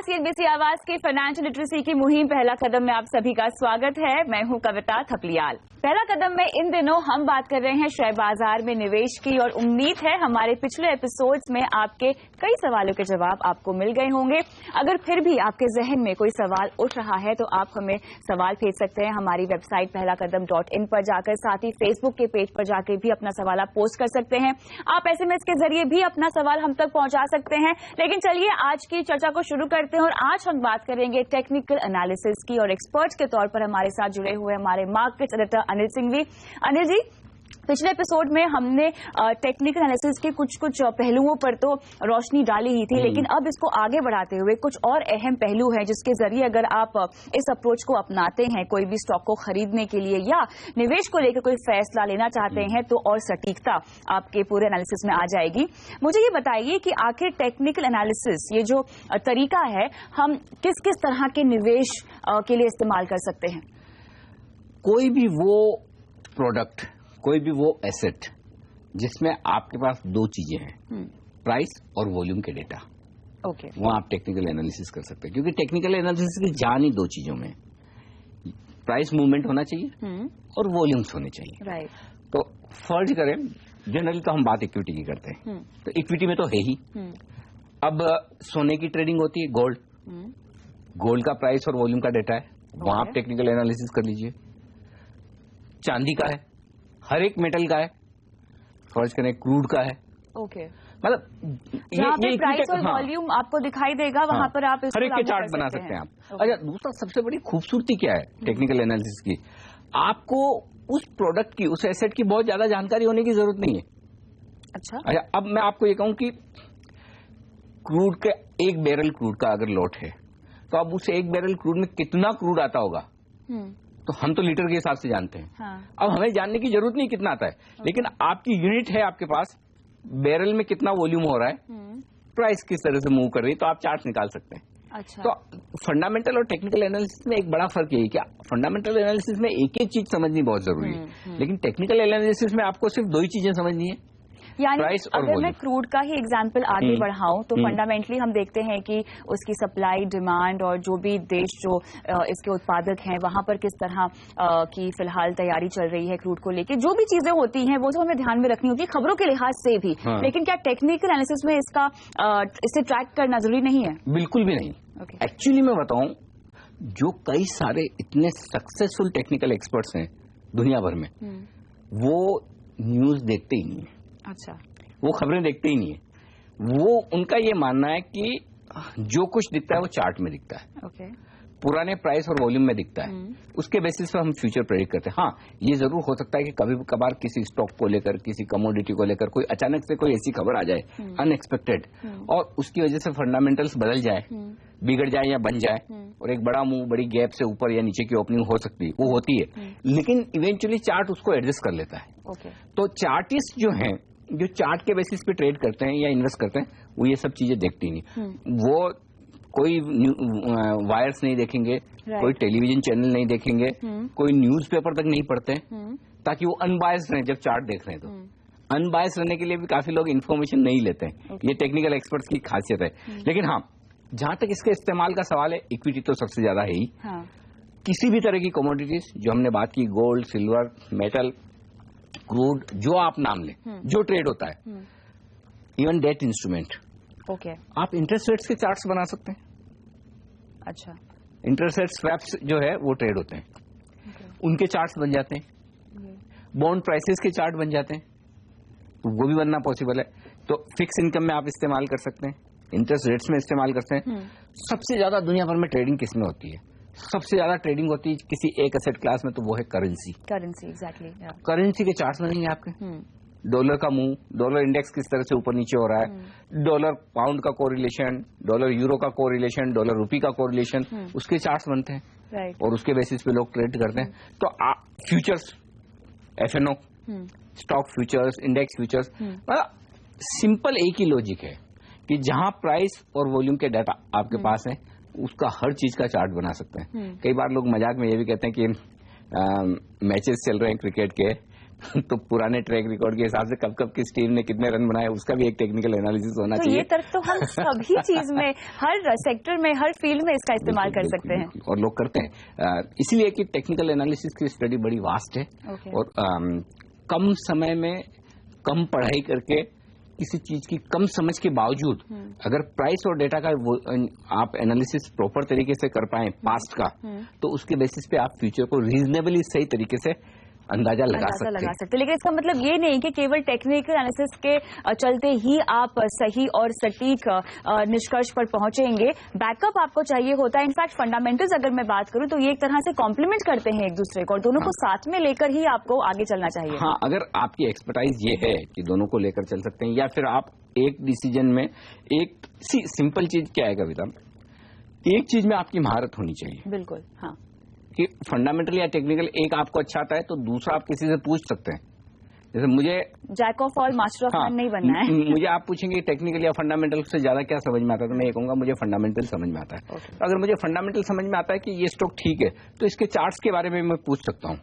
CNBC आवाज की financial literacy की मुहिम पहला कदम में आप सभी का स्वागत है। मैं हूं कविता थपलियाल। पहला कदम में इन दिनों हम बात कर रहे हैं शेयर बाजार में निवेश की और उम्मीद है हमारे पिछले एपिसोड्स में आपके कई सवालों के जवाब आपको मिल गए होंगे। अगर फिर भी आपके जहन में कोई सवाल उठ रहा है तो आप हमें सवाल भेज सकते हैं हमारी वेबसाइट pehlakadam.in पर जाकर, साथ ही फेसबुक के पेज पर जाकर भी अपना सवाल आप पोस्ट कर सकते हैं। आप SMS के जरिए भी अपना सवाल हम तक पहुंचा सकते हैं। लेकिन चलिए आज की चर्चा को शुरू करते हैं और आज हम बात करेंगे टेक्निकल एनालिसिस की और एक्सपर्ट्स के तौर पर हमारे साथ जुड़े हुए हमारे मार्केट एडिटर अनिल सिंह भी। अनिल जी, पिछले एपिसोड में हमने टेक्निकल एनालिसिस के कुछ पहलुओं पर तो रोशनी डाली ही थी, लेकिन अब इसको आगे बढ़ाते हुए कुछ और अहम पहलू हैं जिसके जरिए अगर आप इस अप्रोच को अपनाते हैं कोई भी स्टॉक को खरीदने के लिए या निवेश को लेकर कोई फैसला लेना चाहते हैं तो और सटीकता आपके पूरे एनालिसिस में आ जाएगी। मुझे ये बताइए कि आखिर टेक्निकल एनालिसिस ये जो तरीका है हम किस किस तरह के निवेश के लिए इस्तेमाल कर सकते हैं? कोई भी वो प्रोडक्ट, कोई भी वो एसेट जिसमें आपके पास दो चीजें हैं, प्राइस और वॉल्यूम के डेटा, ओके, वो आप टेक्निकल एनालिसिस कर सकते हैं। क्योंकि टेक्निकल एनालिसिस की जान ही दो चीजों में, प्राइस मूवमेंट होना चाहिए और वॉल्यूम्स होने चाहिए। राइट। तो फर्ज करें, जनरली तो हम बात इक्विटी की करते हैं, तो इक्विटी में तो है ही। अब सोने की ट्रेडिंग होती है, गोल्ड का प्राइस और वॉल्यूम का डेटा है, वहां आप टेक्निकल एनालिसिस कर लीजिए। चांदी का है, हर एक मेटल का है, फर्ज करें क्रूड का है। ओके, मतलब ये प्राइस और वॉल्यूम आपको दिखाई देगा, वहां पर आप हर एक के चार्ट बना सकते हैं आप। अच्छा, दूसरा सबसे बड़ी खूबसूरती क्या है टेक्निकल एनालिसिस की, आपको उस प्रोडक्ट की, उस एसेट की बहुत ज्यादा जानकारी होने की जरूरत नहीं है। अच्छा, अब मैं आपको ये कहूं कि क्रूड के एक बैरल क्रूड का अगर लॉट है तो अब उस एक बैरल क्रूड में कितना क्रूड आता होगा तो हम तो लीटर के हिसाब से जानते हैं। हाँ। अब हमें जानने की जरूरत नहीं कितना आता है, लेकिन आपकी यूनिट है आपके पास, बैरल में कितना वॉल्यूम हो रहा है, प्राइस किस तरह से मूव कर रही है, तो आप चार्ट निकाल सकते हैं। अच्छा। तो फंडामेंटल और टेक्निकल एनालिसिस में एक बड़ा फर्क यही कि फंडामेंटल एनालिसिस में एक एक चीज समझनी बहुत जरूरी है, लेकिन टेक्निकल एनालिसिस में आपको सिर्फ दो ही चीजें समझनी है, यानी अगर मैं क्रूड का ही एग्जाम्पल आगे बढ़ाऊं तो फंडामेंटली हम देखते हैं कि उसकी सप्लाई, डिमांड और जो भी देश जो इसके उत्पादक हैं वहां पर किस तरह की फिलहाल तैयारी चल रही है क्रूड को लेके, जो भी चीजें होती हैं वो तो हमें ध्यान में रखनी होगी खबरों के लिहाज से भी। हाँ। लेकिन क्या टेक्निकल एनालिसिस में इसे ट्रैक करना जरूरी नहीं है? बिल्कुल भी नहीं। एक्चुअली मैं बताऊं, जो कई सारे इतने सक्सेसफुल टेक्निकल एक्सपर्ट्स हैं दुनिया भर में, वो न्यूज देखते ही नहीं है। अच्छा, वो खबरें देखते ही नहीं है। वो उनका ये मानना है कि जो कुछ दिखता है वो चार्ट में दिखता है। ओके। पुराने प्राइस और वॉल्यूम में दिखता है, उसके बेसिस पर हम फ्यूचर प्रेडिक्ट करते हैं। हाँ, ये जरूर हो सकता है कि कभी कभार किसी स्टॉक को लेकर, किसी कमोडिटी को लेकर कोई अचानक से कोई ऐसी खबर आ जाए अनएक्सपेक्टेड, और उसकी वजह से फंडामेंटल्स बदल जाए, बिगड़ जाए या बन जाए, और एक बड़ा मुंह, बड़ी गैप से ऊपर या नीचे की ओपनिंग हो सकती है, वो होती है, लेकिन इवेंचुअली चार्ट उसको एडजस्ट कर लेता है। तो चार्टिस्ट जो हैं, जो चार्ट के बेसिस पे ट्रेड करते हैं या इन्वेस्ट करते हैं, वो ये सब चीजें देखती नहीं। वो कोई वायर्स नहीं देखेंगे, कोई टेलीविजन चैनल नहीं देखेंगे, कोई न्यूज़पेपर तक नहीं पढ़ते, ताकि वो अनबायस्ड रहें जब चार्ट देख रहे हैं। तो अनबायस्ड रहने के लिए भी काफी लोग इन्फॉर्मेशन नहीं लेते हैं। ये टेक्निकल एक्सपर्ट्स की खासियत है। लेकिन हाँ, जहां तक इसके इस्तेमाल का सवाल है, इक्विटी तो सबसे ज्यादा है ही। किसी भी तरह की कमोडिटीज जो हमने बात की, गोल्ड, सिल्वर, मेटल, क्रूड, जो आप नाम लें, जो ट्रेड होता है, इवन डेट इंस्ट्रूमेंट, आप इंटरेस्ट रेट्स के चार्ट्स बना सकते हैं। अच्छा, इंटरेस्ट रेट स्वैप्स जो है वो ट्रेड होते हैं, उनके चार्ट्स बन जाते हैं, बॉन्ड प्राइसेस के चार्ट बन जाते हैं, तो वो भी बनना पॉसिबल है। तो फिक्स इनकम में आप इस्तेमाल कर सकते हैं, इंटरेस्ट रेट्स में इस्तेमाल करते हैं। सबसे ज्यादा दुनिया भर में ट्रेडिंग किस में होती है? सबसे ज्यादा ट्रेडिंग होती है किसी एक एसेट क्लास में, तो वो है करेंसी। एग्जैक्टली। करेंसी के चार्ट्स बनेंगे आपके, डॉलर का मूव, डॉलर इंडेक्स किस तरह से ऊपर नीचे हो रहा है, डॉलर पाउंड का कोरिलेशन, डॉलर यूरो का कोरिलेशन, डॉलर रुपी का कोरिलेशन, उसके चार्ट्स बनते हैं, और उसके बेसिस पे लोग ट्रेड करते हैं। तो futures, FNO, stock futures, index futures, simple एक ही लॉजिक है कि जहां प्राइस और वॉल्यूम के डाटा आपके पास है, उसका हर चीज का चार्ट बना सकते हैं। कई बार लोग मजाक में ये भी कहते हैं कि मैचेस चल रहे हैं क्रिकेट के, तो पुराने ट्रैक रिकॉर्ड के हिसाब से कब किस टीम ने कितने रन बनाए उसका भी एक टेक्निकल एनालिसिस होना चाहिए। ये तर्क तो हम सभी चीज में, हर सेक्टर में, हर फील्ड में इसका इस्तेमाल कर सकते हैं और लोग करते हैं। इसलिए कि टेक्निकल एनालिसिस की स्टडी बड़ी वास्ट है और कम समय में कम पढ़ाई करके किसी चीज की कम समझ के बावजूद अगर प्राइस और डेटा का आप एनालिसिस प्रॉपर तरीके से कर पाए पास्ट का, तो उसके बेसिस पे आप फ्यूचर को रीजनेबली सही तरीके से अंदाजा लगा सकते। लेकिन इसका मतलब ये नहीं कि केवल टेक्निकल एनालिसिस के चलते ही आप सही और सटीक निष्कर्ष पर पहुंचेंगे। बैकअप आपको चाहिए होता है। इनफैक्ट फंडामेंटल्स अगर मैं बात करूं तो ये एक तरह से कॉम्प्लीमेंट करते हैं एक दूसरे को और दोनों को साथ में लेकर ही आपको आगे चलना चाहिए। हाँ, अगर आपकी एक्सपर्टाइज ये है कि दोनों को लेकर चल सकते हैं, या फिर आप एक डिसीजन में एक सिंपल चीज क्या है कविता, एक चीज में आपकी महारत होनी चाहिए। बिल्कुल, हाँ, कि फंडामेंटल या टेक्निकल एक आपको अच्छा आता है तो दूसरा आप किसी से पूछ सकते हैं। जैसे मुझे jack of all master of none नहीं बनना है। मुझे आप पूछेंगे टेक्निकल या फंडामेंटल से ज्यादा क्या समझ में आता है, तो मैं ये कहूंगा मुझे फंडामेंटल समझ में आता है। तो अगर मुझे फंडामेंटल समझ में आता है कि ये स्टॉक ठीक है तो इसके चार्ट्स के बारे में मैं पूछ सकता हूँ,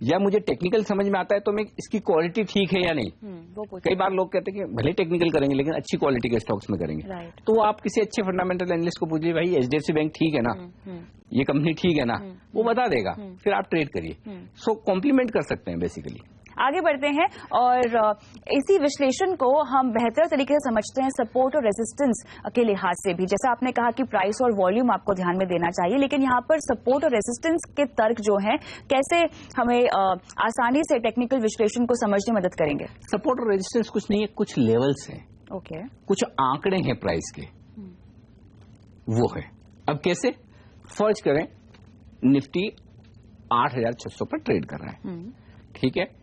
या मुझे टेक्निकल समझ में आता है तो मैं इसकी क्वालिटी ठीक है या नहीं। कई बार लोग कहते हैं कि भले टेक्निकल करेंगे लेकिन अच्छी क्वालिटी के स्टॉक्स में करेंगे, तो आप किसी अच्छे फंडामेंटल एनालिस्ट को पूछिए, भाई एचडीएफसी बैंक ठीक है ना, ये कंपनी ठीक है ना, वो बता देगा, फिर आप ट्रेड करिए। सो कॉम्प्लीमेंट कर सकते हैं बेसिकली। आगे बढ़ते हैं और इसी विश्लेषण को हम बेहतर तरीके से समझते हैं सपोर्ट और रेजिस्टेंस के लिहाज से भी। जैसा आपने कहा कि प्राइस और वॉल्यूम आपको ध्यान में देना चाहिए, लेकिन यहाँ पर सपोर्ट और रेजिस्टेंस के तर्क जो हैं कैसे हमें आसानी से टेक्निकल विश्लेषण को समझने में मदद करेंगे? सपोर्ट और रेजिस्टेंस कुछ नहीं है, कुछ लेवल्स हैं। ओके, कुछ आंकड़े हैं प्राइस के, वो है। अब कैसे? फर्ज करें निफ्टी 8,600 पर ट्रेड कर रहा है, ठीक है।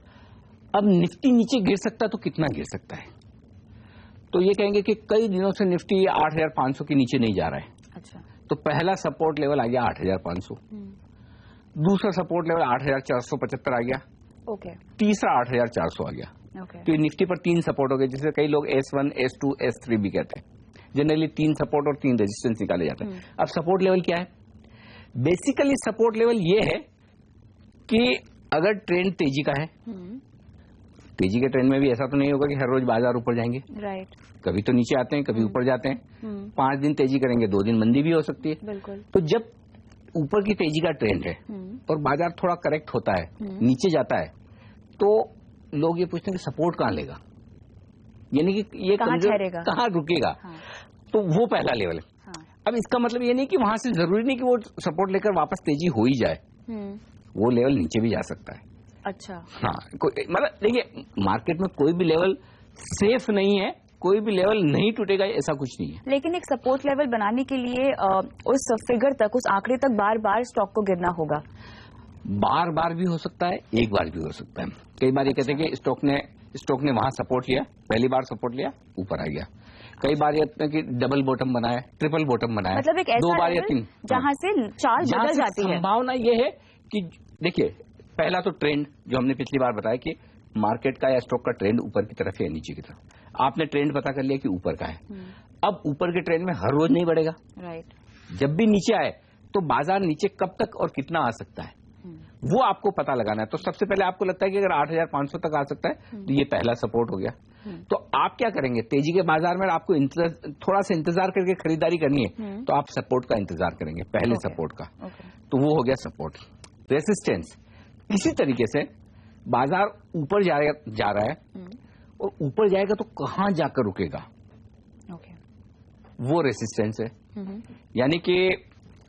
अब निफ्टी नीचे गिर सकता है तो कितना गिर सकता है? तो ये कहेंगे कि कई दिनों से निफ्टी 8,500 के नीचे नहीं जा रहा है। अच्छा, तो पहला सपोर्ट लेवल आ गया 8,500, दूसरा सपोर्ट लेवल 8,475 आ गया, ओके, तीसरा 8,400 आ गया। ओके, तो निफ्टी पर 3 सपोर्ट हो गए, जिसे कई लोग S1, S2, S3 भी कहते हैं। जनरली 3 सपोर्ट और 3 रेजिस्टेंस निकाले जाते हैं। अब सपोर्ट लेवल क्या है? बेसिकली सपोर्ट लेवल ये है कि अगर ट्रेंड तेजी का है, तेजी के ट्रेंड में भी ऐसा तो नहीं होगा कि हर रोज बाजार ऊपर जाएंगे, राइट, कभी तो नीचे आते हैं, कभी ऊपर जाते हैं। 5 दिन तेजी करेंगे, 2 दिन मंदी भी हो सकती है। बिल्कुल। तो जब ऊपर की तेजी का ट्रेंड है और बाजार थोड़ा करेक्ट होता है, नीचे जाता है, तो लोग ये पूछते हैं कि सपोर्ट कहां लेगा, यानी कि ये कहां रुकेगा। हाँ। तो वो पहला लेवल है। हाँ। अब इसका मतलब ये नहीं कि वहां से जरूरी नहीं कि वो सपोर्ट लेकर वापस तेजी हो ही जाए, वो लेवल नीचे भी जा सकता है। अच्छा, हाँ, मतलब देखिए मार्केट में कोई भी लेवल सेफ नहीं है, कोई भी लेवल नहीं टूटेगा ऐसा कुछ नहीं है। लेकिन एक सपोर्ट लेवल बनाने के लिए उस फिगर तक, उस आंकड़े तक बार बार स्टॉक को गिरना होगा। बार बार भी हो सकता है, एक बार भी हो सकता है। कई बार ये कहते हैं कि स्टॉक ने वहां सपोर्ट लिया, पहली बार सपोर्ट लिया, ऊपर आ गया। कई बार ये कि डबल बॉटम बनाया, ट्रिपल बॉटम बनाया, मतलब एक ऐसा 2 बार या 3 जहां से चाल बदल जाती है। संभावना ये है कि देखिए पहला तो ट्रेंड जो हमने पिछली बार बताया कि मार्केट का या स्टॉक का ट्रेंड ऊपर की तरफ या नीचे की तरफ। आपने ट्रेंड पता कर लिया कि ऊपर का है। अब ऊपर के ट्रेंड में हर रोज नहीं बढ़ेगा, राइट। जब भी नीचे आए तो बाजार नीचे कब तक और कितना आ सकता है, वो आपको पता लगाना है। तो सबसे पहले आपको लगता है कि अगर 8,500 तक आ सकता है तो ये पहला सपोर्ट हो गया। तो आप क्या करेंगे? तेजी के बाजार में आपको थोड़ा सा इंतजार करके खरीदारी करनी है, तो आप सपोर्ट का इंतजार करेंगे, पहले सपोर्ट का। तो वो हो गया सपोर्ट। रेसिस्टेंस इसी तरीके से बाजार ऊपर जा रहा है और ऊपर जाएगा तो कहां जाकर रुकेगा, वो रेसिस्टेंस है। यानी कि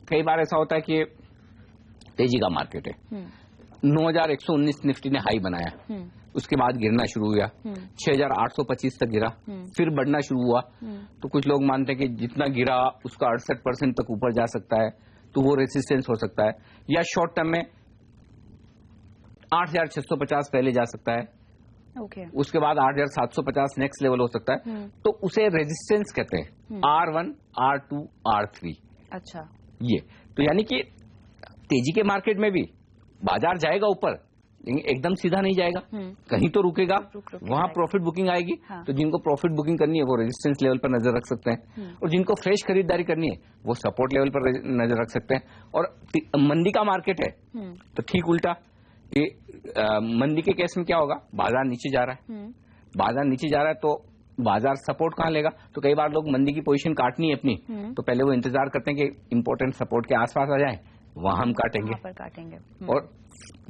कई बार ऐसा होता है कि तेजी का मार्केट है, 9,119 निफ्टी ने हाई बनाया, उसके बाद गिरना शुरू हुआ, 6,825 तक गिरा, फिर बढ़ना शुरू हुआ। तो कुछ लोग मानते हैं कि जितना गिरा उसका 68% तक ऊपर जा सकता है, तो वो रेसिस्टेंस हो सकता है। या शॉर्ट टर्म में 8,650 पहले जा सकता है, उसके बाद 8,750 नेक्स्ट लेवल हो सकता है, तो उसे रेजिस्टेंस कहते हैं, R1, R2, R3। अच्छा, ये तो यानी कि तेजी के मार्केट में भी बाजार जाएगा ऊपर, लेकिन एकदम सीधा नहीं जाएगा, कहीं तो रुकेगा, वहां प्रॉफिट बुकिंग आएगी। हाँ। तो जिनको प्रॉफिट बुकिंग करनी है वो रेजिस्टेंस लेवल पर नजर रख सकते हैं, और जिनको फ्रेश खरीदारी करनी है वो सपोर्ट लेवल पर नजर रख सकते हैं। और मंदी का मार्केट है तो ठीक उल्टा, कि मंदी के केस में क्या होगा, बाजार नीचे जा रहा है, बाजार नीचे जा रहा है तो बाजार सपोर्ट कहाँ लेगा, तो कई बार लोग मंदी की पोजीशन काटनी है अपनी, तो पहले वो इंतजार करते हैं कि इंपॉर्टेंट सपोर्ट के आसपास आ जाए, वहां हम काटेंगे। और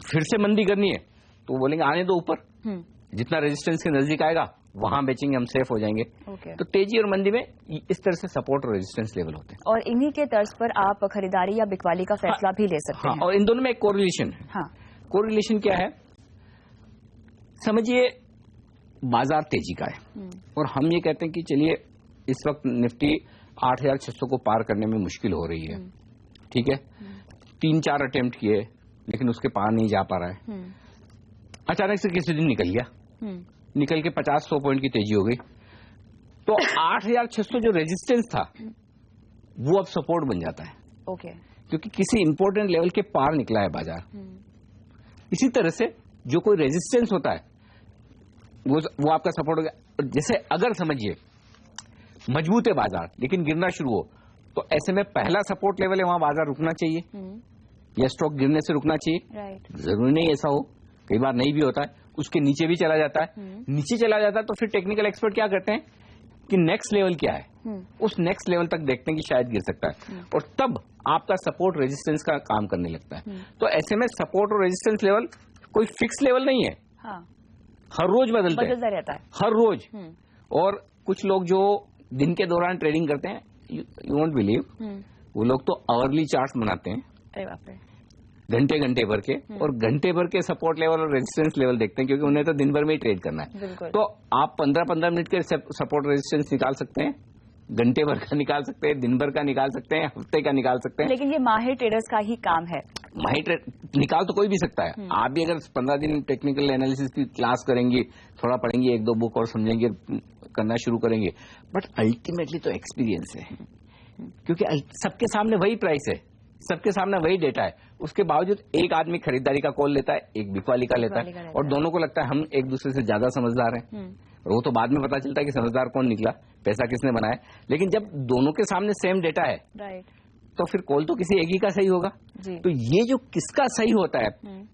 फिर से मंदी करनी है तो बोलेंगे आने दो ऊपर, जितना रेजिस्टेंस के नजदीक आएगा वहां बेचेंगे, हम सेफ हो जाएंगे। तो तेजी और मंदी में इस तरह से सपोर्ट और रेजिस्टेंस लेवल होते हैं, और इन्हीं के तर्ज पर आप खरीदारी या बिकवाली का फैसला भी ले सकते हैं। और इन दोनों में एक कोरिलेशन है। कोरिलेशन क्या है, समझिए बाजार तेजी का है और हम ये कहते हैं कि चलिए इस वक्त निफ्टी 8,600 को पार करने में मुश्किल हो रही है, ठीक है, 3-4 अटेम्प्ट किए लेकिन उसके पार नहीं जा पा रहा है, अचानक से किसी दिन निकल गया, निकल के 50-100 पॉइंट की तेजी हो गई, तो 8,600 जो रेजिस्टेंस था वो अब सपोर्ट बन जाता है, क्योंकि किसी इंपॉर्टेंट लेवल के पार निकला है बाजार। इसी तरह से जो कोई रेजिस्टेंस होता है वो आपका सपोर्ट हो गया। जैसे अगर समझिए मजबूत है बाजार लेकिन गिरना शुरू हो, तो ऐसे में पहला सपोर्ट लेवल है, वहां बाजार रुकना चाहिए या स्टॉक गिरने से रुकना चाहिए। जरूरी नहीं ऐसा हो, कई बार नहीं भी होता है, उसके नीचे भी चला जाता है, नीचे चला जाता है तो फिर टेक्निकल एक्सपर्ट क्या करते हैं कि नेक्स्ट लेवल क्या है, उस नेक्स्ट लेवल तक देखते हैं कि शायद गिर सकता है, और तब आपका सपोर्ट रेजिस्टेंस का काम करने लगता है। तो ऐसे में सपोर्ट और रेजिस्टेंस लेवल कोई फिक्स लेवल नहीं है, हर रोज बदलता रहता है, हर रोज। और कुछ लोग जो दिन के दौरान ट्रेडिंग करते हैं, यू वोंट बिलीव, वो लोग तो आवरली चार्ट बनाते हैं, घंटे घंटे भर के, और घंटे भर के सपोर्ट लेवल और रेजिस्टेंस लेवल देखते हैं, क्योंकि उन्हें तो दिन भर में ही ट्रेड करना है। तो आप 15-15 मिनट के सपोर्ट रेजिस्टेंस निकाल सकते हैं, घंटे भर का निकाल सकते हैं, दिन भर का निकाल सकते हैं, हफ्ते का निकाल सकते हैं। लेकिन ये माहिर ट्रेडर्स का ही काम है। माहिर निकाल तो कोई भी सकता है। आप भी अगर 15 दिन टेक्निकल एनालिसिस की क्लास करेंगे, थोड़ा पढ़ेंगे, 1-2 बुक और समझेंगे, करना शुरू करेंगे, बट अल्टीमेटली तो एक्सपीरियंस है, क्योंकि सबके सामने वही प्राइस है, सबके सामने वही डेटा है, उसके बावजूद एक आदमी खरीदारी का कॉल लेता है, एक बिकवाली का लेता है, और दोनों को लगता है हम एक दूसरे से ज्यादा समझदार हैं, और वो तो बाद में पता चलता है कि समझदार कौन निकला, पैसा किसने बनाया। लेकिन जब दोनों के सामने सेम डेटा है तो फिर कॉल तो किसी एक ही का सही होगा। तो ये जो किसका सही होता है,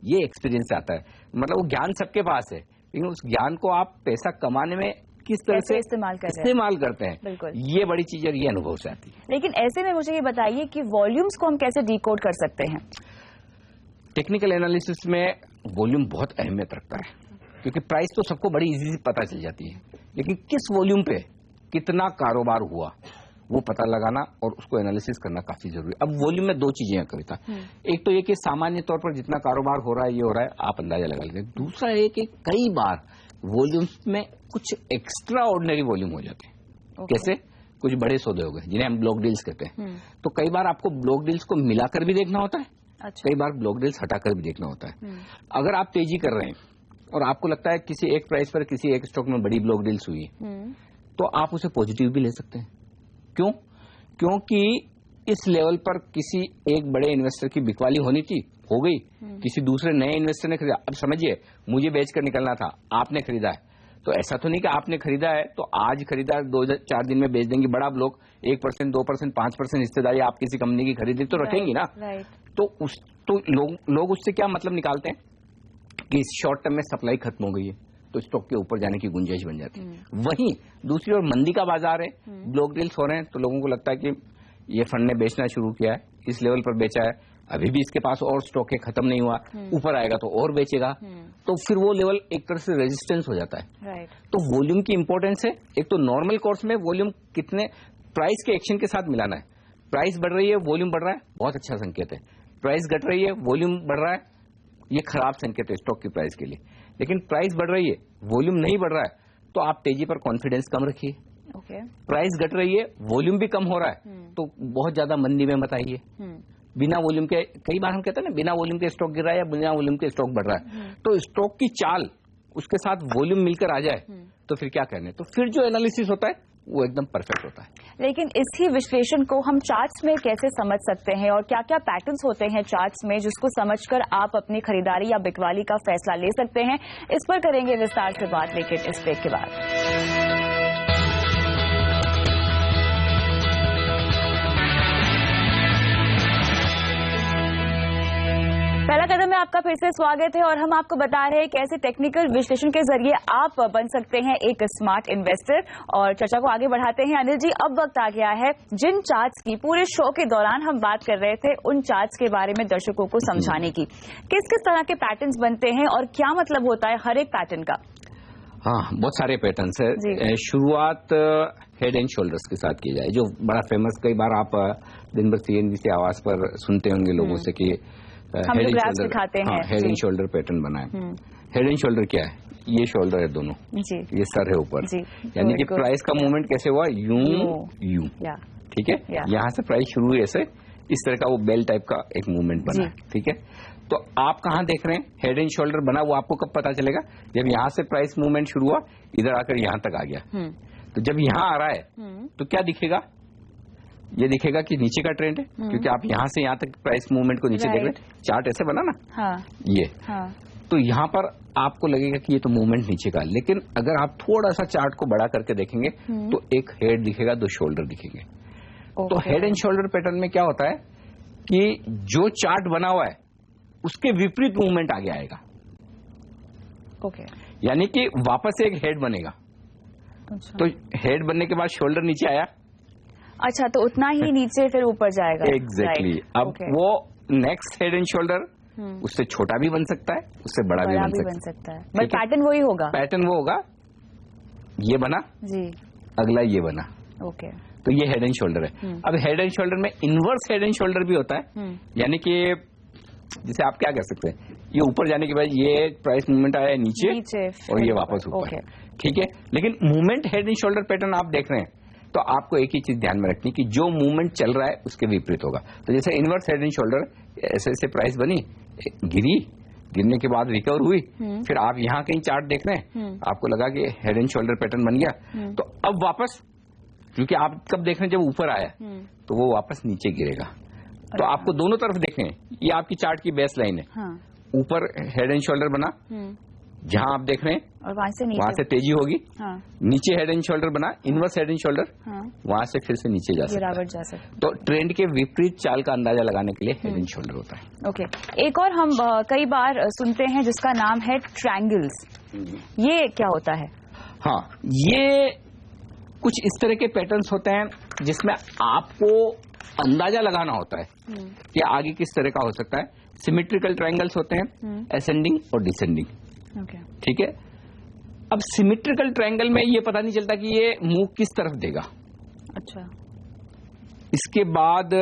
ये एक्सपीरियंस से आता है। मतलब वो ज्ञान सबके पास है, लेकिन उस ज्ञान को आप पैसा कमाने में किस तरह से इस्तेमाल करते हैं, ये बड़ी चीज है, ये अनुभव से आती है। लेकिन ऐसे में मुझे ये बताइए कि वॉल्यूम्स को हम कैसे डिकोड कर सकते हैं? टेक्निकल एनालिसिस में वॉल्यूम बहुत अहमियत रखता है, क्योंकि प्राइस तो सबको बड़ी इजी से पता चल जाती है, लेकिन किस वॉल्यूम पे कितना कारोबार हुआ वो पता लगाना और उसको एनालिसिस करना काफी जरूरी है। अब वॉल्यूम में 2 चीजें हैं कविता, एक तो ये कि सामान्य तौर पर जितना कारोबार हो रहा है, ये हो रहा है, आप अंदाजा लगा लेते हैं। दूसरा ये कि कई बार वॉल्यूम में कुछ एक्स्ट्रा ऑर्डिनरी वॉल्यूम हो जाते हैं। कैसे? कुछ बड़े सौदे हो गए जिन्हें हम ब्लॉक डील्स कहते हैं, तो कई बार आपको ब्लॉक डील्स को मिलाकर भी देखना होता है, कई बार ब्लॉक डील्स हटाकर भी देखना होता है। अगर आप तेजी कर रहे हैं और आपको लगता है किसी एक प्राइस पर किसी एक स्टॉक में बड़ी ब्लॉक डील्स हुई, तो आप उसे पॉजिटिव भी ले सकते हैं। क्यों? क्योंकि इस लेवल पर किसी एक बड़े इन्वेस्टर की बिकवाली होनी थी, हो गई, किसी दूसरे नए इन्वेस्टर ने खरीदा। अब समझिए, मुझे बेचकर निकलना था, आपने खरीदा है, तो ऐसा तो नहीं कि आपने खरीदा है तो आज खरीदा 2-4 दिन में बेच देंगे। बड़ा ब्लॉक 1%, 2%, 5% हिस्सेदारी आप किसी कंपनी की खरीदी तो रखेंगी ना। तो लोग उससे क्या मतलब निकालते हैं कि शॉर्ट टर्म में सप्लाई खत्म हो गई है, तो स्टॉक के ऊपर जाने की गुंजाइश बन जाती है। वहीं दूसरी ओर मंदी का बाजार है, ब्लॉक डील्स हो रहे हैं, तो लोगों को लगता है कि ये फंड ने बेचना शुरू किया है, इस लेवल पर बेचा है, अभी भी इसके पास और स्टॉक है, खत्म नहीं हुआ, ऊपर आएगा तो और बेचेगा, तो फिर वो लेवल एक तरह से रेजिस्टेंस हो जाता है। तो वॉल्यूम की इंपॉर्टेंस है। एक तो नॉर्मल कोर्स में वॉल्यूम कितने प्राइस के एक्शन के साथ मिलाना है। प्राइस बढ़ रही है, वॉल्यूम बढ़ रहा है, बहुत अच्छा संकेत है। प्राइस घट रही है, वॉल्यूम बढ़ रहा है, ये खराब संकेत है स्टॉक की प्राइस के लिए। लेकिन प्राइस बढ़ रही है, वॉल्यूम नहीं बढ़ रहा है, तो आप तेजी पर कॉन्फिडेंस कम रखिए। प्राइस घट रही है, वॉल्यूम भी कम हो रहा है, तो बहुत ज्यादा मंदी में मत आइए। बिना वॉल्यूम के, कई बार हम कहते हैं ना, बिना वॉल्यूम के स्टॉक गिर रहा है या बिना वॉल्यूम के स्टॉक बढ़ रहा है, तो स्टॉक की चाल उसके साथ वॉल्यूम मिलकर आ जाए तो फिर क्या कहने, तो फिर जो एनालिसिस होता है वो एकदम परफेक्ट होता है। लेकिन इसी विश्लेषण को हम चार्ट्स में कैसे समझ सकते हैं और क्या क्या पैटर्न्स होते हैं चार्ट्स में, जिसको समझकर आप अपनी खरीदारी या बिकवाली का फैसला ले सकते हैं? इस पर करेंगे विस्तार से बात, लेकिन इस ब्रेक के बाद। पहला कदम में आपका फिर से स्वागत है और हम आपको बता रहे हैं कैसे टेक्निकल विश्लेषण के जरिए आप बन सकते हैं एक स्मार्ट इन्वेस्टर। और चर्चा को आगे बढ़ाते हैं अनिल जी, अब वक्त आ गया है जिन चार्ट्स की पूरे शो के दौरान हम बात कर रहे थे उन चार्ट्स के बारे में दर्शकों को समझाने की। किस किस तरह के पैटर्न्स बनते हैं और क्या मतलब होता है हर एक पैटर्न का? हाँ, बहुत सारे पैटर्न्स है। शुरुआत हेड एंड शोल्डर्स के साथ की जाए, जो बड़ा फेमस, कई बार आप दिन भर CNBC आवाज पर सुनते होंगे लोगों से कि हेड एंड शोल्डर दिखाते हैं। हेड एंड शोल्डर पैटर्न बना है। हेड एंड शोल्डर क्या है? ये शोल्डर है दोनों जी, ये सर है ऊपर, यानी कि प्राइस का मूवमेंट कैसे हुआ? यूं ठीक है, यहाँ से प्राइस शुरू हुई ऐसे, इस तरह का वो बेल टाइप का एक मूवमेंट बना है। ठीक है, तो आप कहाँ देख रहे हैं हेड एंड शोल्डर बना? वो आपको कब पता चलेगा? जब यहाँ से प्राइस मूवमेंट शुरू हुआ, इधर आकर यहाँ तक आ गया। तो जब यहाँ आ रहा है तो क्या दिखेगा? ये दिखेगा कि नीचे का ट्रेंड है, क्योंकि आप यहाँ से यहाँ तक प्राइस मूवमेंट को नीचे देख रहे हैं। चार्ट ऐसे बना ना, ये तो यहाँ पर आपको लगेगा कि ये तो मूवमेंट नीचे का। लेकिन अगर आप थोड़ा सा चार्ट को बड़ा करके देखेंगे तो एक हेड दिखेगा, दो शोल्डर दिखेंगे। तो हेड एंड शोल्डर पैटर्न में क्या होता है कि जो चार्ट बना हुआ है उसके विपरीत मूवमेंट आगे आएगा। यानी कि वापस एक हेड बनेगा। तो हेड बनने के बाद शोल्डर नीचे आया, अच्छा, तो उतना ही नीचे फिर ऊपर जाएगा। एग्जैक्टली। अब वो नेक्स्ट हेड एंड शोल्डर उससे छोटा भी बन सकता है, उससे बड़ा भी बन सकता है। बट पैटर्न वही होगा। पैटर्न वो होगा, ये बना जी, अगला ये बना। ओके, तो ये हेड एंड शोल्डर है। अब हेड एंड शोल्डर में इनवर्स हेड एंड शोल्डर भी होता है, यानी कि जिसे आप क्या कह सकते हैं, ये ऊपर जाने के बाद ये प्राइस मूवमेंट आया नीचे और ये वापस ऊपर। ठीक है, लेकिन movement head and shoulder pattern आप देख रहे हैं तो आपको एक ही चीज ध्यान में रखनी कि जो मूवमेंट चल रहा है उसके विपरीत होगा। तो जैसे इनवर्स हेड एंड शोल्डर, ऐसे ऐसे प्राइस बनी, गिरने के बाद रिकवर हुई, फिर आप यहाँ कहीं चार्ट देख रहे हैं, आपको लगा कि हेड एंड शोल्डर पैटर्न बन गया, तो अब वापस, क्योंकि आप कब देख रहे हैं, जब ऊपर आया तो वो वापस नीचे गिरेगा। तो आपको दोनों तरफ देखें, ये आपकी चार्ट की बेस लाइन है। ऊपर हेड एंड शोल्डर बना जहां आप देख रहे हैं, और वहां से तेजी होगी। नीचे हेड एंड शोल्डर बना, इनवर्स हेड एंड शोल्डर, वहां से फिर से नीचे जा सकता है। तो ट्रेंड के विपरीत चाल का अंदाजा लगाने के लिए हेड एंड शोल्डर होता है। ओके, एक और हम कई बार सुनते हैं जिसका नाम है ट्रायंगल्स, ये क्या होता है? हाँ, ये कुछ इस तरह के पैटर्न्स होते हैं जिसमें आपको अंदाजा लगाना होता है कि आगे किस तरह का हो सकता है। सिमेट्रिकल ट्रायंगल्स होते हैं, असेंडिंग और डिसेंडिंग। ठीक है, अब सिमेट्रिकल ट्रायंगल में ये पता नहीं चलता कि ये मूव किस तरफ देगा। अच्छा, इसके बाद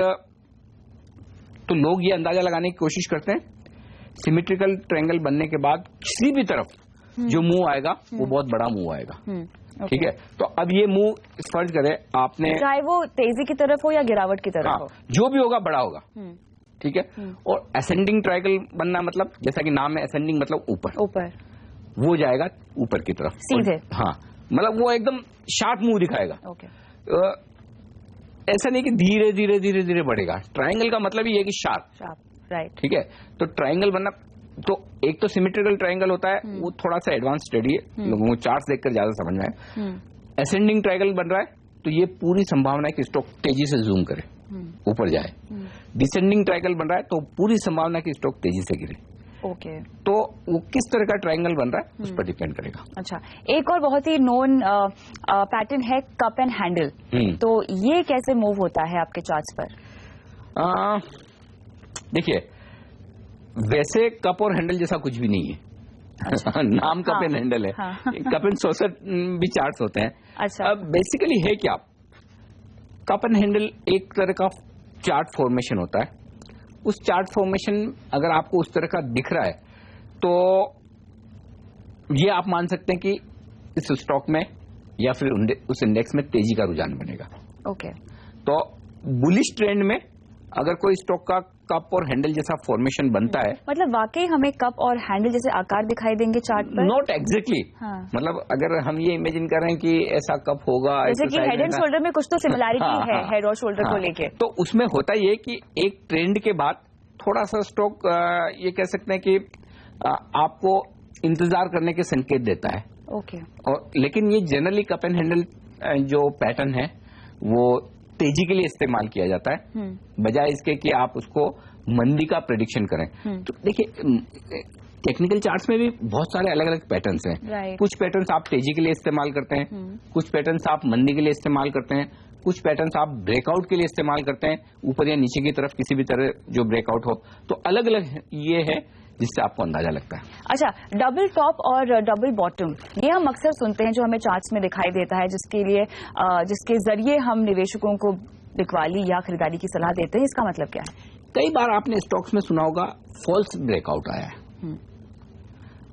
तो लोग ये अंदाजा लगाने की कोशिश करते हैं, सिमेट्रिकल ट्रायंगल बनने के बाद किसी भी तरफ जो मूव आएगा वो बहुत बड़ा मूव आएगा। ठीक है, तो अब ये मूव फर्ज करें आपने, चाहे वो तेजी की तरफ हो या गिरावट की तरफ हो, जो भी होगा बड़ा होगा। ठीक है, और असेंडिंग ट्रायंगल बनना मतलब, जैसा कि नाम है असेंडिंग, मतलब ऊपर, वो जाएगा ऊपर की तरफ सीधे। हाँ, मतलब वो एकदम शार्प मूव दिखाएगा। ऐसा नहीं कि धीरे धीरे धीरे धीरे बढ़ेगा। ट्रायंगल का मतलब ये है कि शार्प, राइट। ठीक है, तो ट्रायंगल बनना, तो एक तो सिमेट्रिकल ट्रायंगल होता है, वो थोड़ा सा एडवांस स्टडी है, लोगों को चार्ट्स देखकर ज्यादा समझ में आए। असेंडिंग ट्रायंगल बन रहा है तो ये पूरी संभावना है कि स्टॉक तेजी से जूम करे, ऊपर जाए। डिसेंडिंग ट्रायंगल बन रहा है तो पूरी संभावना है कि स्टॉक तेजी से गिरे। ओके, तो वो किस तरह का ट्रायंगल बन रहा है उस पर डिपेंड करेगा। अच्छा, एक और बहुत ही नोन पैटर्न है कप एंड हैंडल, तो ये कैसे मूव होता है आपके चार्ट्स पर? देखिए, वैसे कप और हैंडल जैसा कुछ भी नहीं है। अच्छा। नाम कप एंड हैंडल है। कप एंड सॉसर भी चार्ट्स होते हैं। अच्छा, अब बेसिकली है क्या, कप एंड हैंडल एक तरह का चार्ट फॉर्मेशन होता है। उस चार्ट फॉर्मेशन अगर आपको उस तरह का दिख रहा है तो ये आप मान सकते हैं कि इस स्टॉक में या फिर उस इंडेक्स में तेजी का रुझान बनेगा। ओके, तो बुलिश ट्रेंड में अगर कोई स्टॉक का कप और हैंडल जैसा फॉर्मेशन बनता है, मतलब वाकई हमें कप और हैंडल जैसे आकार दिखाई देंगे चार्ट पर? Not exactly. मतलब अगर हम ये इमेजिन कर रहे हैं कि ऐसा कप होगा, जैसे कि हेड एंड शोल्डर में कुछ तो सिमिलैरिटी है हेड और शोल्डर को लेके, तो उसमें होता ये कि एक ट्रेंड के बाद थोड़ा सा स्टॉक ये कह सकते हैं कि आपको इंतजार करने के संकेत देता है। ओके, और लेकिन ये जनरली कप एंड हैंडल जो पैटर्न है वो तेजी के लिए इस्तेमाल किया जाता है, बजाय इसके कि आप उसको मंदी का प्रेडिक्शन करें, तो देखिए टेक्निकल चार्ट्स में भी बहुत सारे अलग अलग पैटर्न्स हैं। कुछ पैटर्न्स आप तेजी के लिए इस्तेमाल करते हैं, कुछ पैटर्न्स आप मंदी के लिए इस्तेमाल करते हैं, कुछ पैटर्न्स आप ब्रेकआउट के लिए इस्तेमाल करते हैं, ऊपर या नीचे की तरफ किसी भी तरह जो ब्रेकआउट हो। तो अलग अलग ये है जिससे आपको अंदाजा लगता है। अच्छा, डबल टॉप और डबल बॉटम, ये हम अक्सर सुनते हैं जो हमें चार्ट्स में दिखाई देता है, जिसके जरिए हम निवेशकों को बिकवाली या खरीदारी की सलाह देते हैं। इसका मतलब क्या है? कई बार आपने स्टॉक्स में सुना होगा फॉल्स ब्रेकआउट आया है।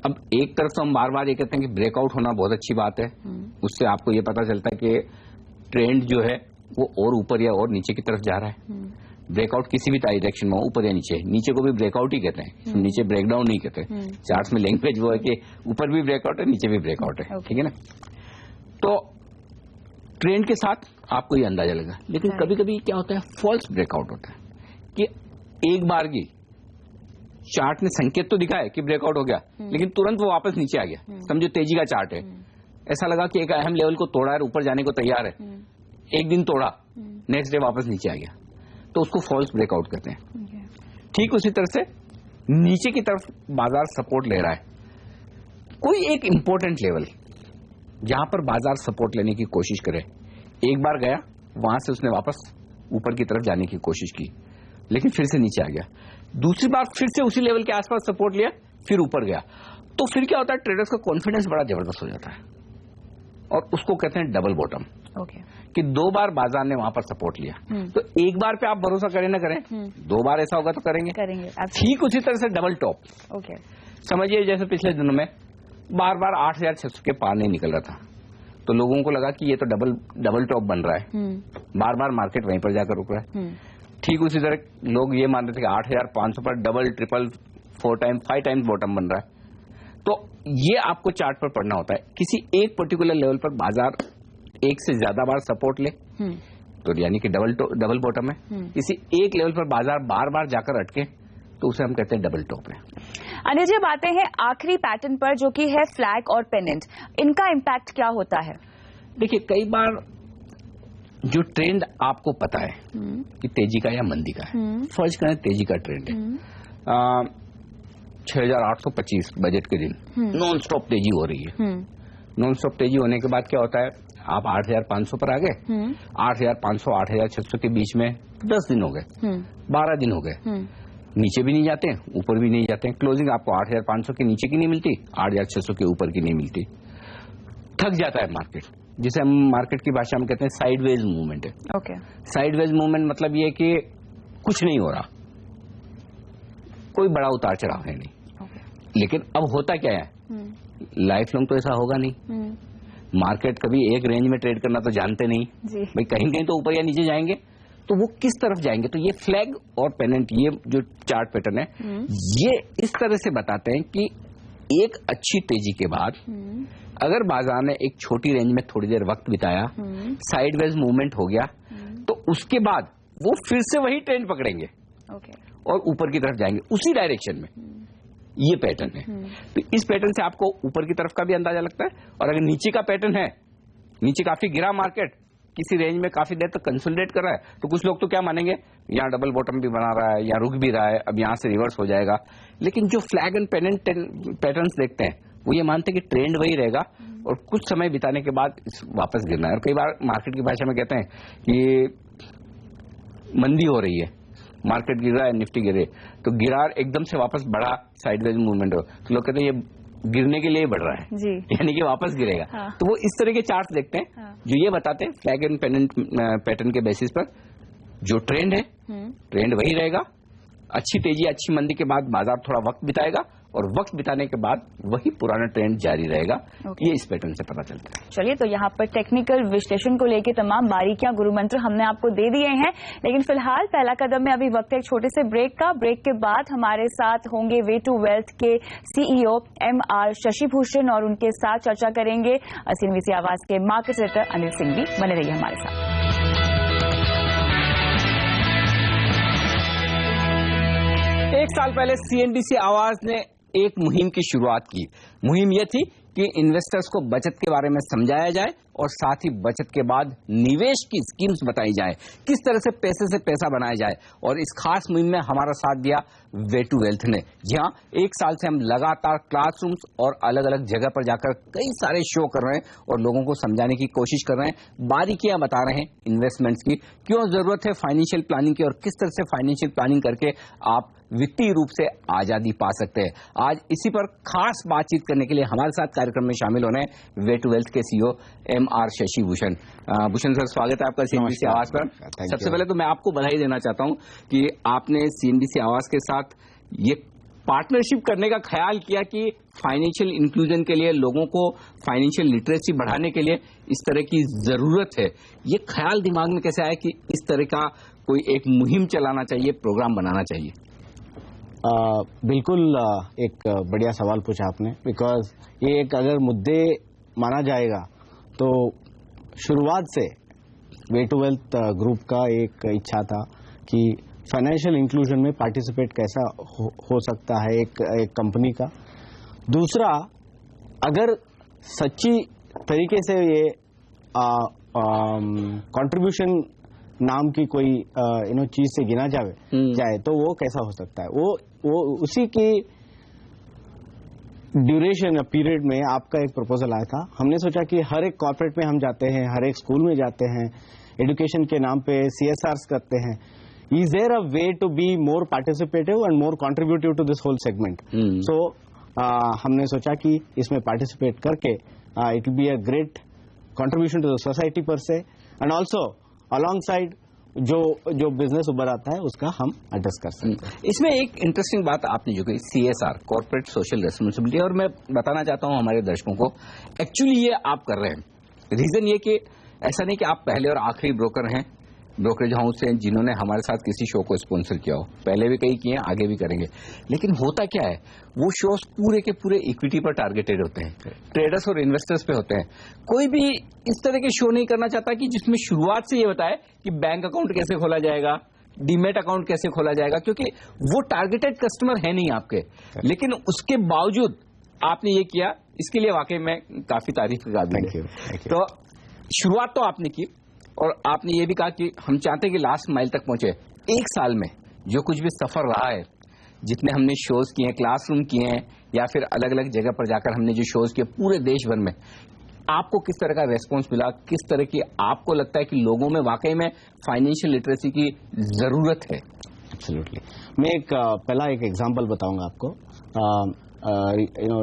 अब एक तरफ तो हम बार बार ये कहते हैं कि ब्रेकआउट होना बहुत अच्छी बात है, उससे आपको ये पता चलता है कि ट्रेंड जो है वो और ऊपर या और नीचे की तरफ जा रहा है। ब्रेकआउट किसी भी डायरेक्शन में, ऊपर या नीचे को भी ब्रेकआउट ही कहते हैं, नीचे ब्रेकडाउन नहीं कहते। चार्ट्स में लैंग्वेज वो है कि ऊपर भी ब्रेकआउट है, नीचे भी ब्रेकआउट है, ठीक है ना। तो ट्रेंड के साथ आपको ये अंदाजा लगा, लेकिन कभी कभी क्या होता है, फॉल्स ब्रेकआउट होता है कि एक बार की चार्ट ने संकेत तो दिखाया कि ब्रेकआउट हो गया, लेकिन तुरंत वो वापस नीचे आ गया। समझो तेजी का चार्ट है, ऐसा लगा कि एक अहम लेवल को तोड़ा है, ऊपर जाने को तैयार है, एक दिन तोड़ा, नेक्स्ट डे वापस नीचे आ गया, तो उसको फॉल्स ब्रेकआउट कहते हैं। ठीक उसी तरह से नीचे की तरफ बाजार सपोर्ट ले रहा है, कोई एक इंपॉर्टेंट लेवल जहां पर बाजार सपोर्ट लेने की कोशिश करे, एक बार गया, वहां से उसने वापस ऊपर की तरफ जाने की कोशिश की, लेकिन फिर से नीचे आ गया, दूसरी बार फिर से उसी लेवल के आसपास सपोर्ट लिया, फिर ऊपर गया, तो फिर क्या होता है, ट्रेडर्स का कॉन्फिडेंस बड़ा जबरदस्त हो जाता है और उसको कहते हैं डबल बॉटम। कि दो बार बाजार ने वहां पर सपोर्ट लिया, तो एक बार पे आप भरोसा करें ना करें, दो बार ऐसा होगा तो करेंगे। ठीक उसी तरह से डबल टॉप। समझिए जैसे पिछले दिनों में बार बार 8,600 के पार नहीं निकल रहा था, तो लोगों को लगा कि ये तो डबल टॉप बन रहा है, बार बार मार्केट वहीं पर जाकर रुक रहा है। ठीक उसी तरह लोग ये मान रहे थे कि 8,500 पर double, triple, 4 time, 5 times bottom बन रहा है। तो ये आपको चार्ट पर पढ़ना होता है, किसी एक पर्टिकुलर लेवल पर बाजार एक से ज्यादा बार सपोर्ट ले तो यानी कि डबल बॉटम है, किसी एक लेवल पर बाजार बार बार जाकर अटके तो उसे हम कहते हैं डबल टॉप है। अनिल जी, बातें हैं आखिरी पैटर्न पर जो कि है फ्लैग और पेनेंट, इनका इम्पैक्ट क्या होता है? देखिए कई बार जो ट्रेंड आपको पता है कि तेजी का या मंदी का है, फर्ज करें तेजी का ट्रेंड है, 6,825 बजट के दिन नॉन स्टॉप तेजी हो रही है। नॉन स्टॉप तेजी होने के बाद क्या होता है, आप 8,500 पर आ गए, 8,500 8,600 के बीच में 10 दिन हो गए, 12 दिन हो गए, नीचे भी नहीं जाते, ऊपर भी नहीं जाते, क्लोजिंग आपको 8,500 के नीचे की नहीं मिलती, 8,600 के ऊपर की नहीं मिलती, थक जाता है मार्केट, जिसे हम मार्केट की भाषा में कहते हैं साइडवेज मूवमेंट है। साइडवेज मूवमेंट मतलब ये कि कुछ नहीं हो रहा, कोई बड़ा उतार चढ़ाव है नहीं। लेकिन अब होता क्या है, लाइफ लॉन्ग तो ऐसा होगा नहीं, मार्केट कभी एक रेंज में ट्रेड करना तो जानते नहीं भाई, कहीं कहीं तो ऊपर या नीचे जाएंगे, तो वो किस तरफ जाएंगे। तो ये फ्लैग और पेनेंट, ये जो चार्ट पैटर्न है, ये इस तरह से बताते हैं कि एक अच्छी तेजी के बाद अगर बाजार ने एक छोटी रेंज में थोड़ी देर वक्त बिताया, साइडवेज मूवमेंट हो गया, तो उसके बाद वो फिर से वही ट्रेंड पकड़ेंगे और ऊपर की तरफ जाएंगे उसी डायरेक्शन में। ये पैटर्न है, तो इस पैटर्न से आपको ऊपर की तरफ का भी अंदाजा लगता है, और अगर नीचे का पैटर्न है, नीचे काफी गिरा मार्केट, किसी रेंज में काफी देर तक कंसोलिडेट कर रहा है, तो कुछ लोग तो क्या मानेंगे, यहाँ डबल बॉटम भी बना रहा है या रुक भी रहा है, अब यहाँ से रिवर्स हो जाएगा। लेकिन जो फ्लैग एंड पेनेंट पैटर्न्स देखते हैं वो ये मानते हैं कि ट्रेंड वही रहेगा और कुछ समय बिताने के बाद वापस गिरना है। और कई बार मार्केट की भाषा में कहते हैं कि मंदी हो रही है, मार्केट गिर रहा है, निफ्टी गिरे, तो गिरार एकदम से वापस बढ़ा, साइडवेज मूवमेंट हो, तो लोग कहते हैं ये गिरने के लिए बढ़ रहा है जी, यानी कि वापस गिरेगा। तो वो इस तरह के चार्ट्स देखते हैं जो ये बताते हैं फ्लैग एंड पेनेंट पैटर्न के बेसिस पर जो ट्रेंड है, ट्रेंड वही रहेगा, अच्छी तेजी अच्छी मंदी के बाद बाजार थोड़ा वक्त बिताएगा और वक्त बिताने के बाद वही पुराना ट्रेंड जारी रहेगा। ये इस पैटर्न से पता चलता है। चलिए, तो यहाँ पर टेक्निकल विश्लेषण को लेकर तमाम बारीकियां, गुरु मंत्र हमने आपको दे दिए हैं, लेकिन फिलहाल पहला कदम में अभी वक्त है एक छोटे से ब्रेक का। ब्रेक के बाद हमारे साथ होंगे वे टू वेल्थ के CEO MR शशिभूषण और उनके साथ चर्चा करेंगे CNBC आवाज के मार्केट एडिटर अनिल सिंह भी। बने रहिए हमारे साथ। एक साल पहले CNBC आवाज ने एक मुहिम की शुरुआत की। मुहिम यह थी कि इन्वेस्टर्स को बचत के बारे में समझाया जाए और साथ ही बचत के बाद निवेश की स्कीम्स बताई जाए, किस तरह से पैसा बनाया जाए। और इस खास मुहिम में हमारा साथ दिया वे टू वेल्थ ने। जी हाँ, एक साल से हम लगातार क्लासरूम्स और अलग अलग जगह पर जाकर कई सारे शो कर रहे हैं और लोगों को समझाने की कोशिश कर रहे हैं, बारीकियां बता रहे हैं इन्वेस्टमेंट्स की, क्यों जरूरत है फाइनेंशियल प्लानिंग की और किस तरह से फाइनेंशियल प्लानिंग करके आप वित्तीय रूप से आजादी पा सकते हैं। आज इसी पर खास बातचीत करने के लिए हमारे साथ कार्यक्रम में शामिल होने वे टू वेल्थ के CEO MR Shashi Bhushan. Bhushan sir, स्वागत है आपका सीएनबीसी आवाज पर। सबसे पहले तो मैं आपको बधाई देना चाहता हूं कि आपने सीएनबीसी आवाज के साथ ये पार्टनरशिप करने का ख्याल किया कि फाइनेंशियल इंक्लूजन के लिए, लोगों को फाइनेंशियल लिटरेसी बढ़ाने के लिए इस तरह की जरूरत है। ये ख्याल दिमाग में कैसे आया कि इस तरह का कोई एक मुहिम चलाना चाहिए, प्रोग्राम बनाना चाहिए? बिल्कुल एक बढ़िया सवाल पूछा आपने, बिकॉज ये एक अगर मुद्दे माना जाएगा तो शुरुआत से वे टू वेल्थ ग्रुप का एक इच्छा था कि फाइनेंशियल इंक्लूजन में पार्टिसिपेट कैसा हो सकता है एक कंपनी का। दूसरा, अगर सच्ची तरीके से ये कंट्रीब्यूशन नाम की कोई चीज से गिना जाए तो वो कैसा हो सकता है। वो उसी की ड्यूरेशन या पीरियड में आपका एक प्रपोजल आया था। हमने सोचा कि हर एक कॉर्पोरेट में हम जाते हैं, हर एक स्कूल में जाते हैं, एजुकेशन के नाम पे CSRs करते हैं। Is there a way to be more participative and more contributive to this whole segment? So हमने सोचा कि इसमें पार्टिसिपेट करके it will be a great contribution to the society per se, and also alongside जो business उभर आता है उसका हम एड्रेस कर सकते हैं। इसमें एक इंटरेस्टिंग बात आपने जो कही, CSR, कॉर्पोरेट सोशल रेस्पॉन्सिबिलिटी, और मैं बताना चाहता हूं हमारे दर्शकों को, एक्चुअली ये आप कर रहे हैं। रीजन ये कि ऐसा नहीं कि आप पहले और आखिरी ब्रोकर हैं, ब्रोकरेज हाउस हैं जिन्होंने हमारे साथ किसी शो को स्पॉन्सर किया हो। पहले भी कई किए, आगे भी करेंगे। लेकिन होता क्या है, वो शोज पूरे के पूरे इक्विटी पर टारगेटेड होते हैं, ट्रेडर्स और इन्वेस्टर्स पे होते हैं। कोई भी इस तरह के शो नहीं करना चाहता कि जिसमें शुरुआत से ये बताए कि बैंक अकाउंट कैसे खोला जाएगा, डीमेट अकाउंट कैसे खोला जाएगा, क्योंकि वो टारगेटेड कस्टमर है नहीं आपके। लेकिन उसके बावजूद आपने ये किया, इसके लिए वाकई में काफी तारीफ का काबिल है। तो शुरुआत तो आपने की और आपने ये भी कहा कि हम चाहते हैं कि लास्ट माइल तक पहुंचे। एक साल में जो कुछ भी सफर रहा है, जितने हमने शोज किए हैं, क्लासरूम किए हैं, या फिर अलग अलग जगह पर जाकर हमने जो शोज किए पूरे देश भर में, आपको किस तरह का रेस्पॉन्स मिला? किस तरह की आपको लगता है कि लोगों में वाकई में फाइनेंशियल लिटरेसी की जरूरत है? एब्सोल्युटली। मैं पहला एक एग्जांपल बताऊंगा आपको।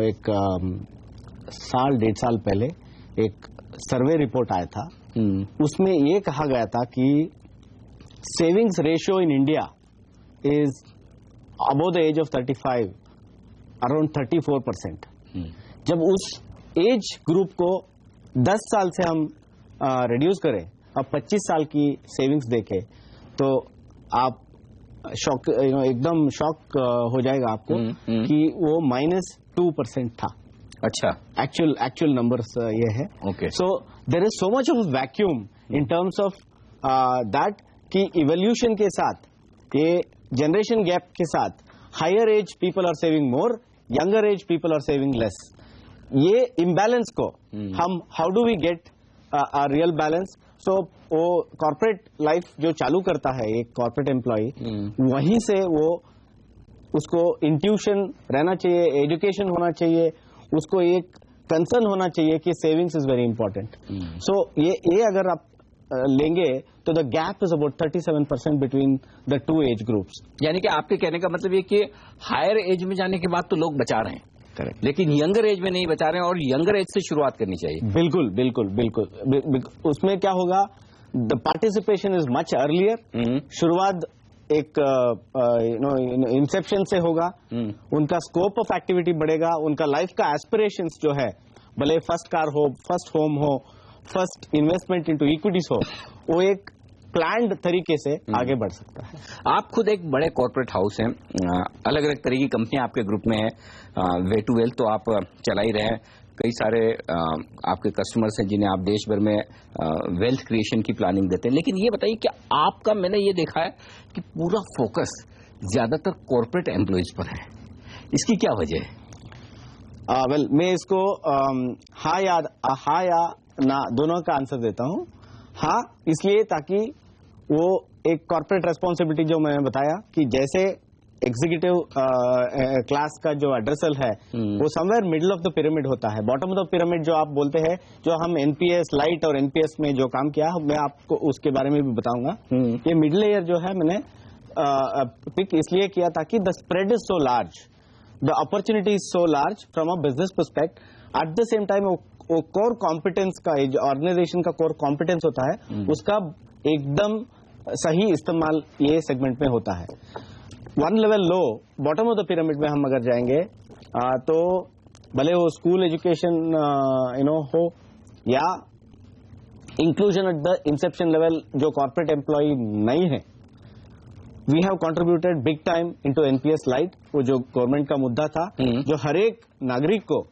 एक साल 1.5 साल पहले एक सर्वे रिपोर्ट आया था। उसमें ये कहा गया था कि savings ratio in India is above the age of 35 around 34%। जब उस एज ग्रुप को 10 साल से हम रिड्यूस करें, अब 25 साल की सेविंग्स देखें, तो आप शॉक एकदम शॉक हो जाएगा आपको कि वो -2% था। अच्छा, एक्चुअल नंबर्स ये है। Okay. So there is so much of vacuum in terms of that कि इवोल्यूशन के साथ, ये जनरेशन गैप के साथ, higher age people are saving more, younger age people are saving less. ये इम्बैलेंस को हम how do we get a real balance? So वो कॉर्पोरेट लाइफ जो चालू करता है एक कॉर्पोरेट एम्प्लॉय, वहीं से वो उसको इंट्यूशन रहना चाहिए, एजुकेशन होना चाहिए, उसको एक कंसर्न होना चाहिए कि सेविंग्स इज वेरी इंपॉर्टेंट। सो ये अगर आप लेंगे तो the gap is about 37% between the two age groups. यानी कि आपके कहने का मतलब ये कि हायर एज में जाने के बाद तो लोग बचा रहे हैं, करेक्ट, लेकिन यंगर एज में नहीं बचा रहे हैं, और यंगर एज से शुरुआत करनी चाहिए। बिल्कुल बिल्कुल बिल्कुल। उसमें क्या होगा, the participation is much earlier. शुरुआत एक इंसेप्शन से होगा, उनका स्कोप ऑफ एक्टिविटी बढ़ेगा, उनका लाइफ का एस्पिरेशंस जो है, भले फर्स्ट कार हो, फर्स्ट होम हो, फर्स्ट इन्वेस्टमेंट इनटू इक्विटीज हो, वो एक प्लान्ड तरीके से आगे बढ़ सकता है। आप खुद एक बड़े कॉर्पोरेट हाउस हैं, अलग अलग तरह की कंपनियां आपके ग्रुप में हैं, वे टू वेल्थ तो आप चला ही रहे हैं, कई सारे आपके कस्टमर्स हैं जिन्हें आप देश भर में वेल्थ क्रिएशन की प्लानिंग देते हैं। लेकिन ये बताइए कि आपका, मैंने ये देखा है कि पूरा फोकस ज्यादातर कॉर्पोरेट एम्प्लॉयज पर है, इसकी क्या वजह है? वेल मैं इसको हाँ या ना दोनों का आंसर देता हूँ। हाँ इसलिए ताकि वो एक कॉर्पोरेट रेस्पॉन्सिबिलिटी जो मैंने बताया कि जैसे एग्जीक्यूटिव क्लास का जो एड्रेसल है वो somewhere middle of the pyramid होता है। बॉटम ऑफ द पिरामिड जो आप बोलते हैं, जो हम एनपीएस लाइट और एनपीएस में जो काम किया मैं आपको उसके बारे में भी बताऊंगा। ये मिडिल लेयर जो है मैंने पिक इसलिए किया ताकि the spread is so large, the opportunity is so large from a business पर्सपेक्ट। At the same time वो कोर कॉम्पिटेंस का, जो ऑर्गेनाइजेशन का कोर कॉम्पिटेंस होता है उसका एकदम सही इस्तेमाल ये सेगमेंट में होता है। One level low bottom of the pyramid में हम अगर जाएंगे तो भले वो स्कूल एजुकेशन हो या inclusion at the inception level जो कॉर्पोरेट एम्प्लॉय नहीं है, we have contributed big time into NPS light. वो जो गवर्नमेंट का मुद्दा था जो हर एक नागरिक को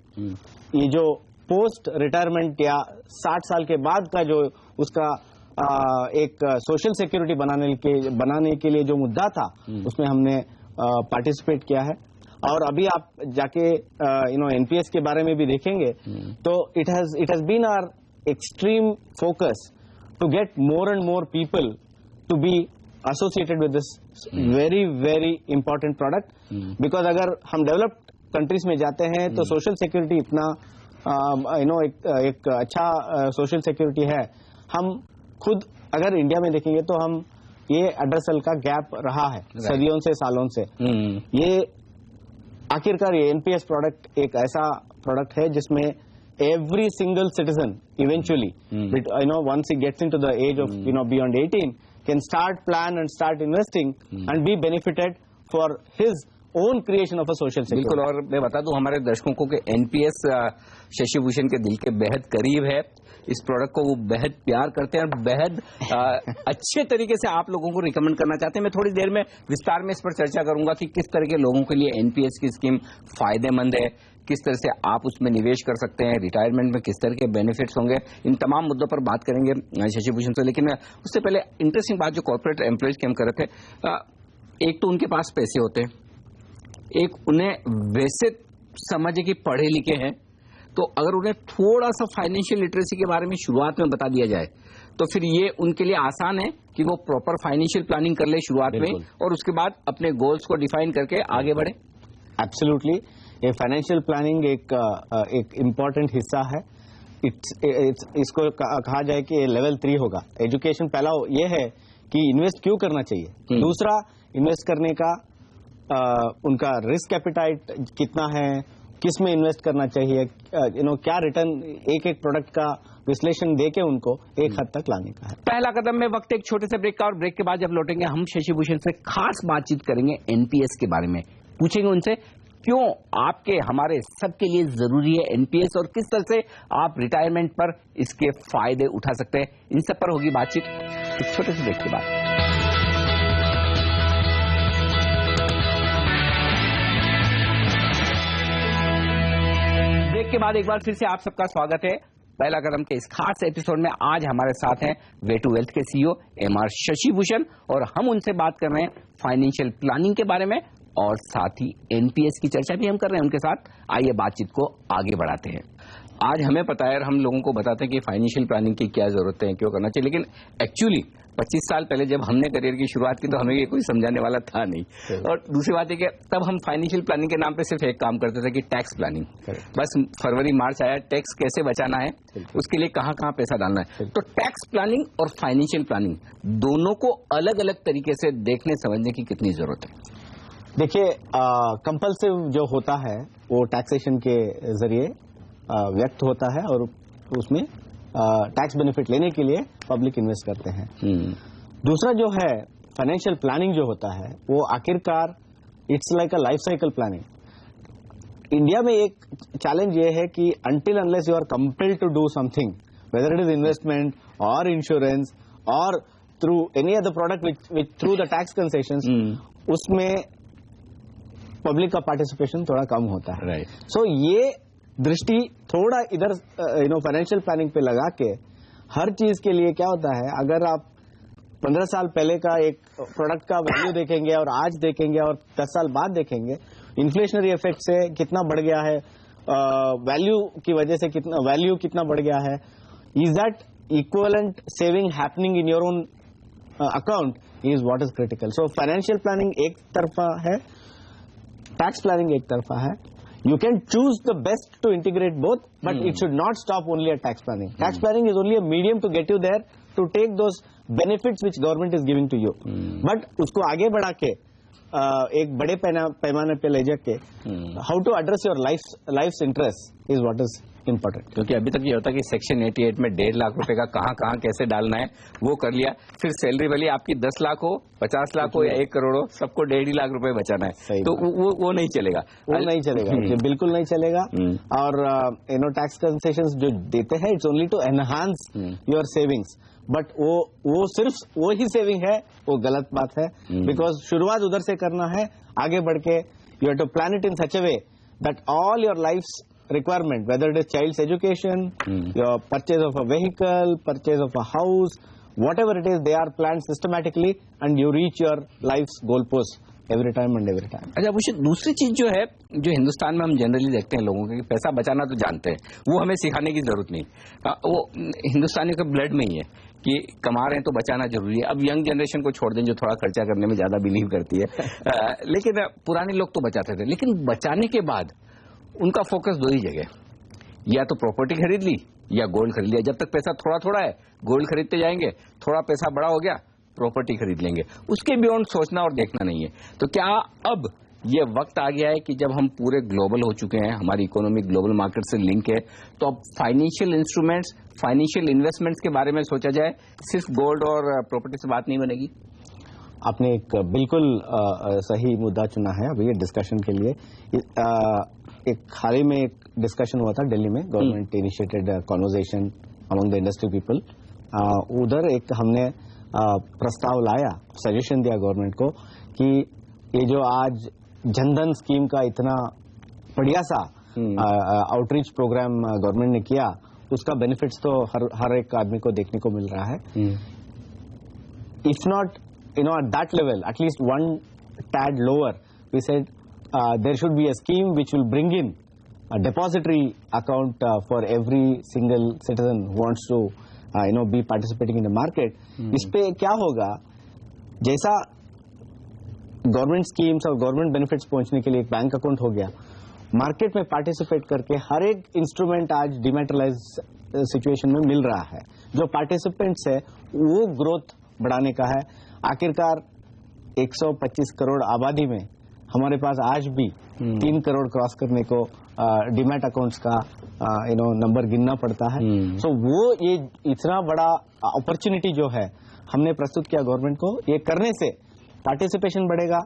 ये जो पोस्ट रिटायरमेंट या 60 साल के बाद का जो उसका एक सोशल सिक्योरिटी बनाने के लिए जो मुद्दा था उसमें हमने पार्टिसिपेट किया है। और अभी आप जाके एनपीएस के बारे में भी देखेंगे तो it has been our extreme focus to get more and more people to be associated with this very very important product. Because अगर हम डेवलप्ड कंट्रीज में जाते हैं तो सोशल सिक्योरिटी इतना एक अच्छा सोशल सिक्योरिटी है। हम खुद अगर इंडिया में देखेंगे तो हम ये एड्रेसल का गैप रहा है सदियों से, सालों से। ये आखिरकार ये एनपीएस प्रोडक्ट एक ऐसा प्रोडक्ट है जिसमें every single citizen eventually once he gets into the age of beyond 18 can start plan and start investing and be benefited for his own creation of a social security. बिल्कुल। और मैं बता दूं हमारे दर्शकों को कि एनपीएस शशि भूषण के दिल के बेहद करीब है। इस प्रोडक्ट को वो बेहद प्यार करते हैं और बेहद अच्छे तरीके से आप लोगों को रिकमेंड करना चाहते हैं। मैं थोड़ी देर में विस्तार में इस पर चर्चा करूंगा कि किस तरह के लोगों के लिए एनपीएस की स्कीम फायदेमंद है, किस तरह से आप उसमें निवेश कर सकते हैं, रिटायरमेंट में किस तरह के बेनिफिट्स होंगे। इन तमाम मुद्दों पर बात करेंगे शशि भूषण से। लेकिन उससे पहले इंटरेस्टिंग बात जो कॉर्पोरेट एम्प्लॉयज की हम कर रहे थे, एक तो उनके पास पैसे होते हैं, एक उन्हें वैसे समझे कि पढ़े लिखे हैं, तो अगर उन्हें थोड़ा सा फाइनेंशियल लिटरेसी के बारे में शुरुआत में बता दिया जाए तो फिर ये उनके लिए आसान है कि वो प्रॉपर फाइनेंशियल प्लानिंग कर ले शुरुआत में और उसके बाद अपने गोल्स को डिफाइन करके आगे बढ़े। एब्सोल्युटली। ये फाइनेंशियल प्लानिंग एक इम्पॉर्टेंट हिस्सा है। इसको कहा जाए कि लेवल 3 होगा। एजुकेशन पहला ये है कि इन्वेस्ट क्यों करना चाहिए, दूसरा इन्वेस्ट करने का उनका रिस्क एपिटाइट कितना है, किस में इन्वेस्ट करना चाहिए, क्या रिटर्न एक प्रोडक्ट का विश्लेषण देके उनको एक हद तक लाने का है। पहला कदम में वक्त एक छोटे से ब्रेक का, और ब्रेक के बाद जब लौटेंगे हम शशि भूषण से खास बातचीत करेंगे एनपीएस के बारे में। पूछेंगे उनसे क्यों आपके हमारे सबके लिए जरूरी है एनपीएस और किस तरह से आप रिटायरमेंट पर इसके फायदे उठा सकते हैं। इन सब पर होगी बातचीत एक छोटे से ब्रेक के बाद। ब्रेक के बाद एक बार फिर से आप सबका स्वागत है पहला कदम के इस खास एपिसोड में। आज हमारे साथ हैं वे टू वेल्थ के सीईओ एमआर शशि भूषण और हम उनसे बात कर रहे हैं फाइनेंशियल प्लानिंग के बारे में और साथ ही एनपीएस की चर्चा भी हम कर रहे हैं उनके साथ। आइए बातचीत को आगे बढ़ाते हैं। आज हमें पता है और हम लोगों को बताते हैं कि फाइनेंशियल प्लानिंग की क्या जरूरत है, क्यों करना चाहिए, लेकिन एक्चुअली 25 साल पहले जब हमने करियर की शुरुआत की तो हमें ये कोई समझाने वाला था नहीं। और दूसरी बात है कि तब हम फाइनेंशियल प्लानिंग के नाम पे सिर्फ एक काम करते थे कि टैक्स प्लानिंग, बस फरवरी मार्च आया टैक्स कैसे बचाना है, उसके लिए कहाँ कहाँ पैसा डालना है। तो टैक्स प्लानिंग और फाइनेंशियल प्लानिंग दोनों को अलग अलग तरीके से देखने समझने की कितनी जरूरत है। देखिए, कंपल्सिव जो होता है वो टैक्सेशन के जरिए व्यक्त होता है और उसमें टैक्स बेनिफिट लेने के लिए पब्लिक इन्वेस्ट करते हैं। दूसरा जो है फाइनेंशियल प्लानिंग जो होता है वो आखिरकार it's like a life cycle planning. India में एक चैलेंज ये है कि until unless you are compelled to do something, whether it is investment और इंश्योरेंस और through any other product which through the tax concessions, उसमें पब्लिक का participation थोड़ा कम होता है। सो ये दृष्टि थोड़ा इधर फाइनेंशियल प्लानिंग पे लगा के हर चीज के लिए क्या होता है, अगर आप 15 साल पहले का एक प्रोडक्ट का वैल्यू देखेंगे और आज देखेंगे और 10 साल बाद देखेंगे, इन्फ्लेशनरी इफेक्ट से कितना बढ़ गया है वैल्यू की वजह से वैल्यू कितना बढ़ गया है, is that equivalent saving happening in your own account is what is critical. So financial planning एक तरफा है, टैक्स प्लानिंग एक तरफा है. You can choose the best to integrate both, but it should not stop only at tax planning. Tax planning is only a medium to get you there to take those benefits which government is giving to you. But उसको आगे बढ़ा के एक बड़े पैमाने पे ले जाके how to address your life's interest is what is important. क्योंकि अभी तक ये होता है कि सेक्शन 88 में 1.5 लाख रुपए का कहाँ कैसे डालना है वो कर लिया, फिर सैलरी वाली आपकी 10 लाख हो, 50 लाख हो या 1 करोड़ हो, सबको 1.5 लाख रुपए बचाना है. तो वो नहीं चलेगा, वो नहीं चलेगा, ये बिल्कुल नहीं चलेगा. और टैक्स कंसेशंस जो देते हैं it's only to enhance your savings, but वो सिर्फ वो ही सेविंग है, वो गलत बात है. बिकॉज शुरुआत उधर से करना है, आगे बढ़ के you have to plan it in such a way that all your life's requirement, whether it is child's education, your purchase of a vehicle, purchase of a house, whatever it is, they are planned systematically and you reach your life's goalpost every time and every time. अच्छा मुझे दूसरी चीज जो है, जो हिंदुस्तान में हम generally देखते हैं लोगों के, पैसा बचाना तो जानते हैं, वो हमें सिखाने की जरूरत नहीं. वो हिंदुस्तानियों के ब्लड में ही है कि कमा रहे हैं तो बचाना जरूरी है. अब यंग जनरेशन को छोड़ दें जो थोड़ा खर्चा करने में ज्यादा बिलीव करती है, लेकिन पुराने लोग तो बचाते थे. लेकिन बचाने के बाद उनका फोकस दो ही जगह, या तो प्रॉपर्टी खरीद ली या गोल्ड खरीद लिया. जब तक पैसा थोड़ा थोड़ा है गोल्ड खरीदते जाएंगे, थोड़ा पैसा बड़ा हो गया प्रॉपर्टी खरीद लेंगे, उसके बियॉन्ड सोचना और देखना नहीं है. तो क्या अब ये वक्त आ गया है कि जब हम पूरे ग्लोबल हो चुके हैं, हमारी इकोनॉमी ग्लोबल मार्केट से लिंक है, तो अब फाइनेंशियल इंस्ट्रूमेंट्स, फाइनेंशियल इन्वेस्टमेंट्स के बारे में सोचा जाए, सिर्फ गोल्ड और प्रॉपर्टी से बात नहीं बनेगी? आपने एक बिल्कुल सही मुद्दा चुना है अभी ये डिस्कशन के लिए. एक हाल ही में एक डिस्कशन हुआ था दिल्ली में, government initiated conversation among the industry people. उधर एक हमने प्रस्ताव लाया, सजेशन दिया गवर्नमेंट को कि ये जो आज जनधन स्कीम का इतना बढ़िया सा आउटरीच प्रोग्राम गवर्नमेंट ने किया, उसका बेनिफिट्स तो हर एक आदमी को देखने को मिल रहा है. If not at that level, at least one tad lower, we said there should be a scheme which will bring in a depository account for every single citizen who wants to be participating in the market. इस पे क्या होगा, जैसा government schemes और government benefits पहुंचने के लिए एक बैंक अकाउंट हो गया, मार्केट में पार्टिसिपेट करके हर एक इंस्ट्रूमेंट आज डिमेटलाइज सिचुएशन में मिल रहा है. जो पार्टिसिपेंट्स है वो ग्रोथ बढ़ाने का है. आखिरकार 125 करोड़ आबादी में हमारे पास आज भी 3 करोड़ क्रॉस करने को डीमैट अकाउंट्स का नंबर गिनना पड़ता है. सो वो ये इतना बड़ा अपॉर्चुनिटी जो है हमने प्रस्तुत किया गवर्नमेंट को, ये करने से पार्टिसिपेशन बढ़ेगा,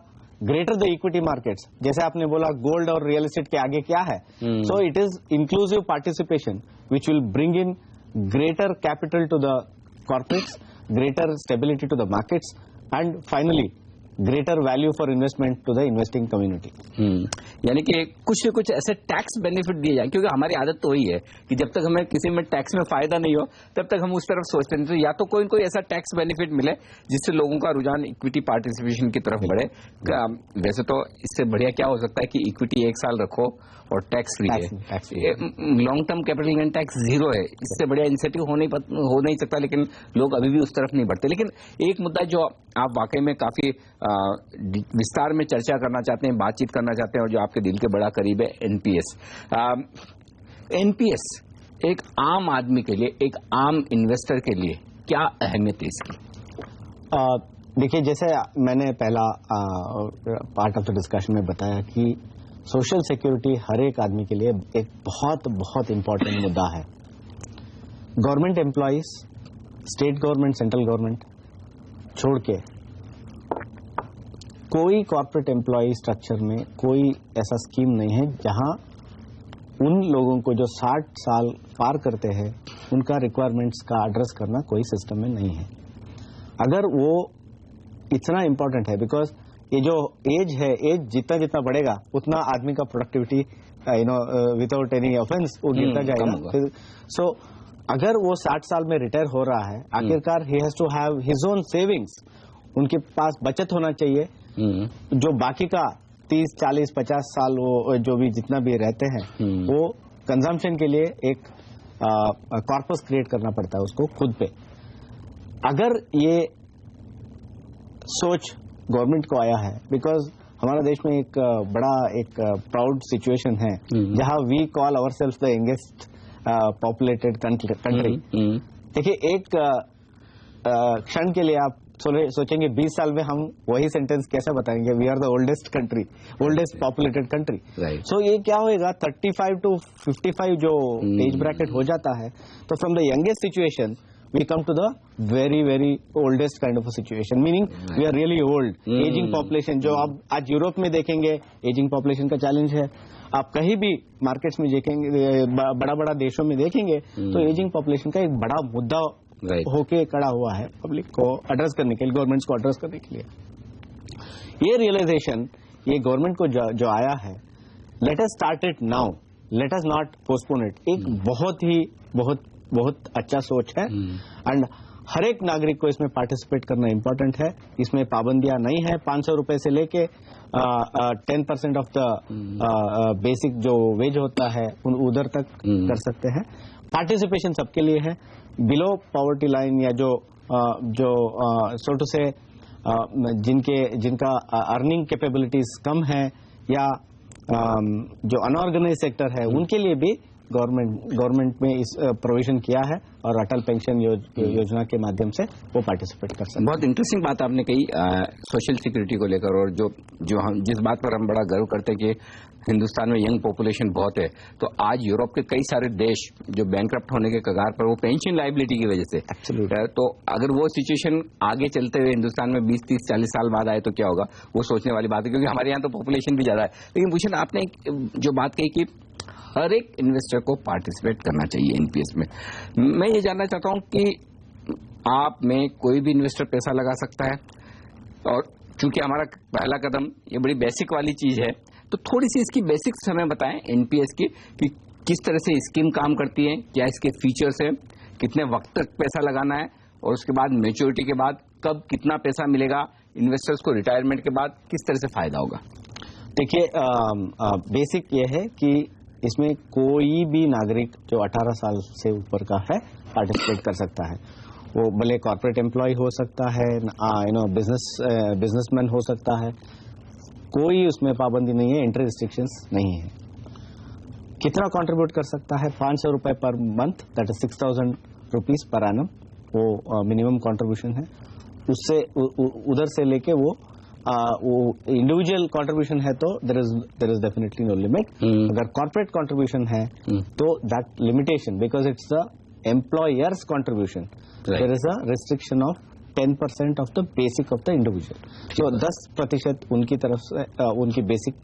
ग्रेटर द इक्विटी मार्केट्स, जैसे आपने बोला गोल्ड और रियल एस्टेट के आगे क्या है. So it is inclusive participation which will bring in greater capital to the corporates, greater stability to the markets, and finally greater value for investment to the investing community. यानी कि कुछ न कुछ ऐसे टैक्स बेनिफिट दिए जाए, क्योंकि हमारी आदत तो वही है कि जब तक हमें किसी में टैक्स में फायदा नहीं हो तब तक हम उस तरफ सोचते नहीं. तो या तो कोई ऐसा टैक्स बेनिफिट मिले जिससे लोगों का रुझान इक्विटी पार्टिसिपेशन की तरफ बढ़े. वैसे तो इससे बढ़िया क्या हो सकता है कि इक्विटी 1 साल रखो और टैक्स फ्री है, long term capital gain tax 0 है. इससे बढ़िया इंसेंटिव हो नहीं सकता, लेकिन लोग अभी भी उस तरफ नहीं बढ़ते. लेकिन एक मुद्दा जो आप वाकई में काफी विस्तार में चर्चा करना चाहते हैं, बातचीत करना चाहते हैं, और जो आपके दिल के बड़ा करीब है, एनपीएस. एनपीएस एक आम आदमी के लिए, एक आम इन्वेस्टर के लिए क्या अहमियत है इसकी? देखिए, जैसे मैंने पहला पार्ट ऑफ द डिस्कशन में बताया कि सोशल सिक्योरिटी हर एक आदमी के लिए एक बहुत बहुत इंपॉर्टेंट मुद्दा है. Government employees, state government, central government छोड़ के कोई कॉर्पोरेट एम्प्लॉय स्ट्रक्चर में कोई ऐसा स्कीम नहीं है जहां उन लोगों को जो 60 साल पार करते हैं उनका रिक्वायरमेंट्स का एड्रेस करना कोई सिस्टम में नहीं है. अगर वो इतना इंपॉर्टेंट है, बिकॉज ये जो एज है, एज जितना जितना बढ़ेगा उतना आदमी का प्रोडक्टिविटी विदाउट एनी ऑफेंस वो गिरता जाएगा. सो अगर वो 60 साल में रिटायर हो रहा है, आखिरकार he has to have his own savings, उनके पास बचत होना चाहिए जो बाकी का 30, 40, 50 साल वो जो भी जितना भी रहते हैं वो कंजम्पशन के लिए एक कॉर्पस क्रिएट करना पड़ता है उसको खुद पे। अगर ये सोच गवर्नमेंट को आया है, बिकॉज हमारा देश में एक बड़ा एक प्राउड सिचुएशन है जहां we call our self the youngest populated country. देखिए एक क्षण के लिए आप सोचेंगे 20 साल में हम वही सेंटेंस कैसे बताएंगे, we are the oldest country, oldest populated country. So ये क्या होएगा, 35 to 55 जो एज ब्रैकेट हो जाता है, तो from the youngest situation we come to the very very oldest kind of a situation, meaning we are really old, aging population। जो आप आज यूरोप में देखेंगे एजिंग पॉपुलेशन का चैलेंज है, आप कहीं भी मार्केट्स में देखेंगे, बड़ा बड़ा देशों में देखेंगे तो एजिंग पॉपुलेशन का एक बड़ा मुद्दा होके खड़ा हुआ है पब्लिक को एड्रेस करने के लिए, गवर्नमेंट्स को एड्रेस करने के लिए। ये रियलाइजेशन ये गवर्नमेंट को जो आया है, let us start it now, let us not postpone it, एक बहुत ही बहुत अच्छा सोच है। एंड हर एक नागरिक को इसमें पार्टिसिपेट करना इंपॉर्टेंट है। इसमें पाबंदियां नहीं है, 500 रुपए से लेके 10% ऑफ द बेसिक जो वेज होता है उधर तक कर सकते हैं। पार्टिसिपेशन सबके लिए है, बिलो पॉवर्टी लाइन या जो सो टू से जिनका अर्निंग कैपेबिलिटीज कम है या जो अनऑर्गेनाइज सेक्टर है उनके लिए भी गवर्नमेंट में इस प्रोविजन किया है और अटल पेंशन योजना के माध्यम से वो पार्टिसिपेट कर सकते हैं। बहुत इंटरेस्टिंग बात आपने कही सोशल सिक्योरिटी को लेकर, और जो हम जिस बात पर हम बड़ा गर्व करते हैं कि हिंदुस्तान में यंग पॉपुलेशन बहुत है, तो आज यूरोप के कई सारे देश जो बैंकरप्ट होने के कगार पर वो पेंशन लायबिलिटी की वजह से, तो अगर वो सिचुएशन आगे चलते हुए हिंदुस्तान में 20, 30, 40 साल बाद आए तो क्या होगा, वो सोचने वाली बात है, क्योंकि हमारे यहाँ तो पॉपुलेशन भी ज्यादा है। लेकिन भूषण आपने जो बात कही कि हर एक इन्वेस्टर को पार्टिसिपेट करना चाहिए एनपीएस में, मैं ये जानना चाहता हूं कि आप में कोई भी इन्वेस्टर पैसा लगा सकता है, और चूंकि हमारा पहला कदम ये बड़ी बेसिक वाली चीज है, तो थोड़ी सी इसकी बेसिक्स हमें बताएं एनपीएस की, कि किस तरह से स्कीम काम करती है, क्या इसके फीचर्स है, कितने वक्त तक पैसा लगाना है, और उसके बाद मैच्योरिटी के बाद कब कितना पैसा मिलेगा इन्वेस्टर्स को, रिटायरमेंट के बाद किस तरह से फायदा होगा। देखिए बेसिक ये है कि इसमें कोई भी नागरिक जो 18 साल से ऊपर का है पार्टिसिपेट कर सकता है। वो भले कॉर्पोरेट एम्प्लॉय हो सकता है, बिजनेसमैन हो सकता है, कोई उसमें पाबंदी नहीं है, एंट्री रिस्ट्रिक्शंस नहीं है। कितना कंट्रीब्यूट कर सकता है, 500 रुपए per month, that is 6000 rupees per annum, वो मिनिमम कंट्रीब्यूशन है। उससे उधर से लेके वो इंडिविजुअल कंट्रीब्यूशन है तो there is definitely no limit. अगर कॉर्पोरेट कंट्रीब्यूशन है तो that limitation, because it's the employer's contribution, there is a restriction of 10% of the basic of the individual. तो 10% उनकी तरफ से उनकी बेसिक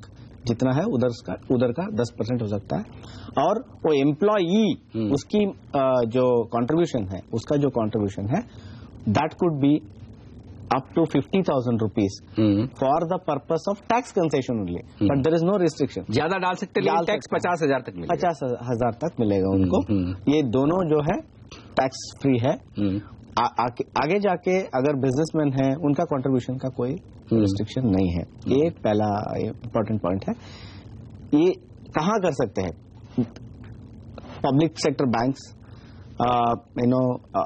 जितना है उधर का 10% हो सकता है, और वो एम्प्लॉई उसकी जो कंट्रीब्यूशन है, उसका जो कंट्रीब्यूशन है that could be up to 50,000 rupees for the purpose of tax concession only, but there is no restriction। ज्यादा डाल सकते हैं, टैक्स 50,000 तक मिलेगा, 50,000 तक मिलेगा उनको। ये दोनों जो है टैक्स फ्री है। आगे जाके अगर बिजनेसमैन है उनका कंट्रीब्यूशन का कोई रिस्ट्रिक्शन नहीं है। ये पहला इंपॉर्टेंट पॉइंट है। ये कहाँ कर सकते हैं, public sector banks,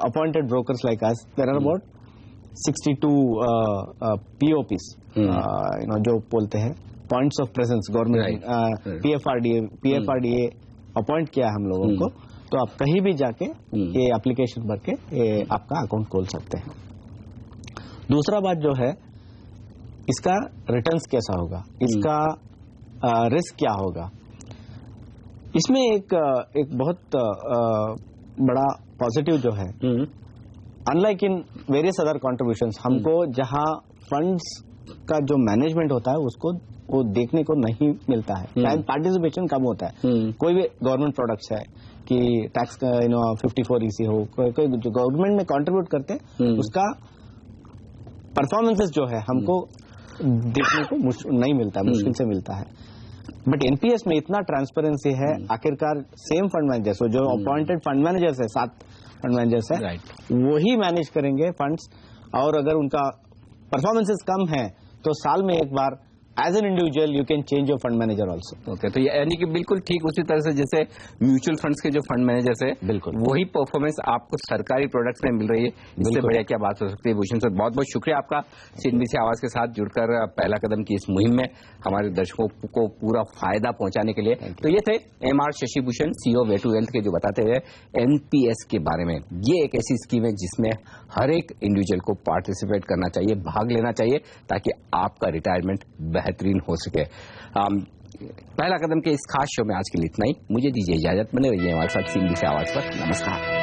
appointed brokers like us, there are about 62 POPs, जो बोलते हैं points of presence, government PFRDA appoint किया है हम लोगों को, तो आप कहीं भी जाके ये एप्लीकेशन भर के आपका अकाउंट खोल सकते हैं। दूसरा बात जो है, इसका रिटर्न्स कैसा होगा, इसका रिस्क क्या होगा। इसमें एक बहुत बड़ा पॉजिटिव जो है, unlike in various other contributions, हमको जहां फंड्स का जो मैनेजमेंट होता है उसको वो देखने को नहीं मिलता है, शायद पार्टिसिपेशन कम होता है। कोई भी गवर्नमेंट प्रोडक्ट्स है कि टैक्स का 54EC हो, कोई जो गवर्नमेंट में कंट्रीब्यूट करते हैं उसका परफॉर्मेंसेस जो है हमको देखने को नहीं मिलता, मुश्किल से मिलता है। बट एनपीएस में इतना ट्रांसपेरेंसी है, आखिरकार सेम फंड मैनेजर्स, जो अपॉइंटेड फंड मैनेजर्स है, 7 फंड मैनेजर्स है, वही मैनेज करेंगे फंड्स, और अगर उनका परफॉर्मेंसेस कम है तो साल में एक बार as an individual you can change your fund manager also. Okay, तो यानी कि बिल्कुल ठीक उसी तरह से जैसे म्यूचुअल फंड्स के जो फंड मैनेजर्स है, बिल्कुल वही परफॉर्मेंस आपको सरकारी प्रोडक्ट्स में मिल रही है। इससे बढ़िया क्या बात हो सकती है। भूषण सर, बहुत बहुत शुक्रिया आपका CNBC आवाज के साथ जुड़कर पहला कदम की इस मुहिम में हमारे दर्शकों को पूरा फायदा पहुंचाने के लिए। तो ये थे MR Shashibhushan, CEO way to wealth के, जो बताते हुए NPS के बारे में। ये एक ऐसी स्कीम है जिसमें हर एक इंडिविजुअल को पार्टिसिपेट करना चाहिए, भाग लेना चाहिए, ताकि आपका रिटायरमेंट बेहतरीन हो सके। पहला कदम के इस खास शो में आज के लिए इतना ही। मुझे दीजिए इजाजत, बने रहिए हमारे साथ CNBC आवाज पर। नमस्कार।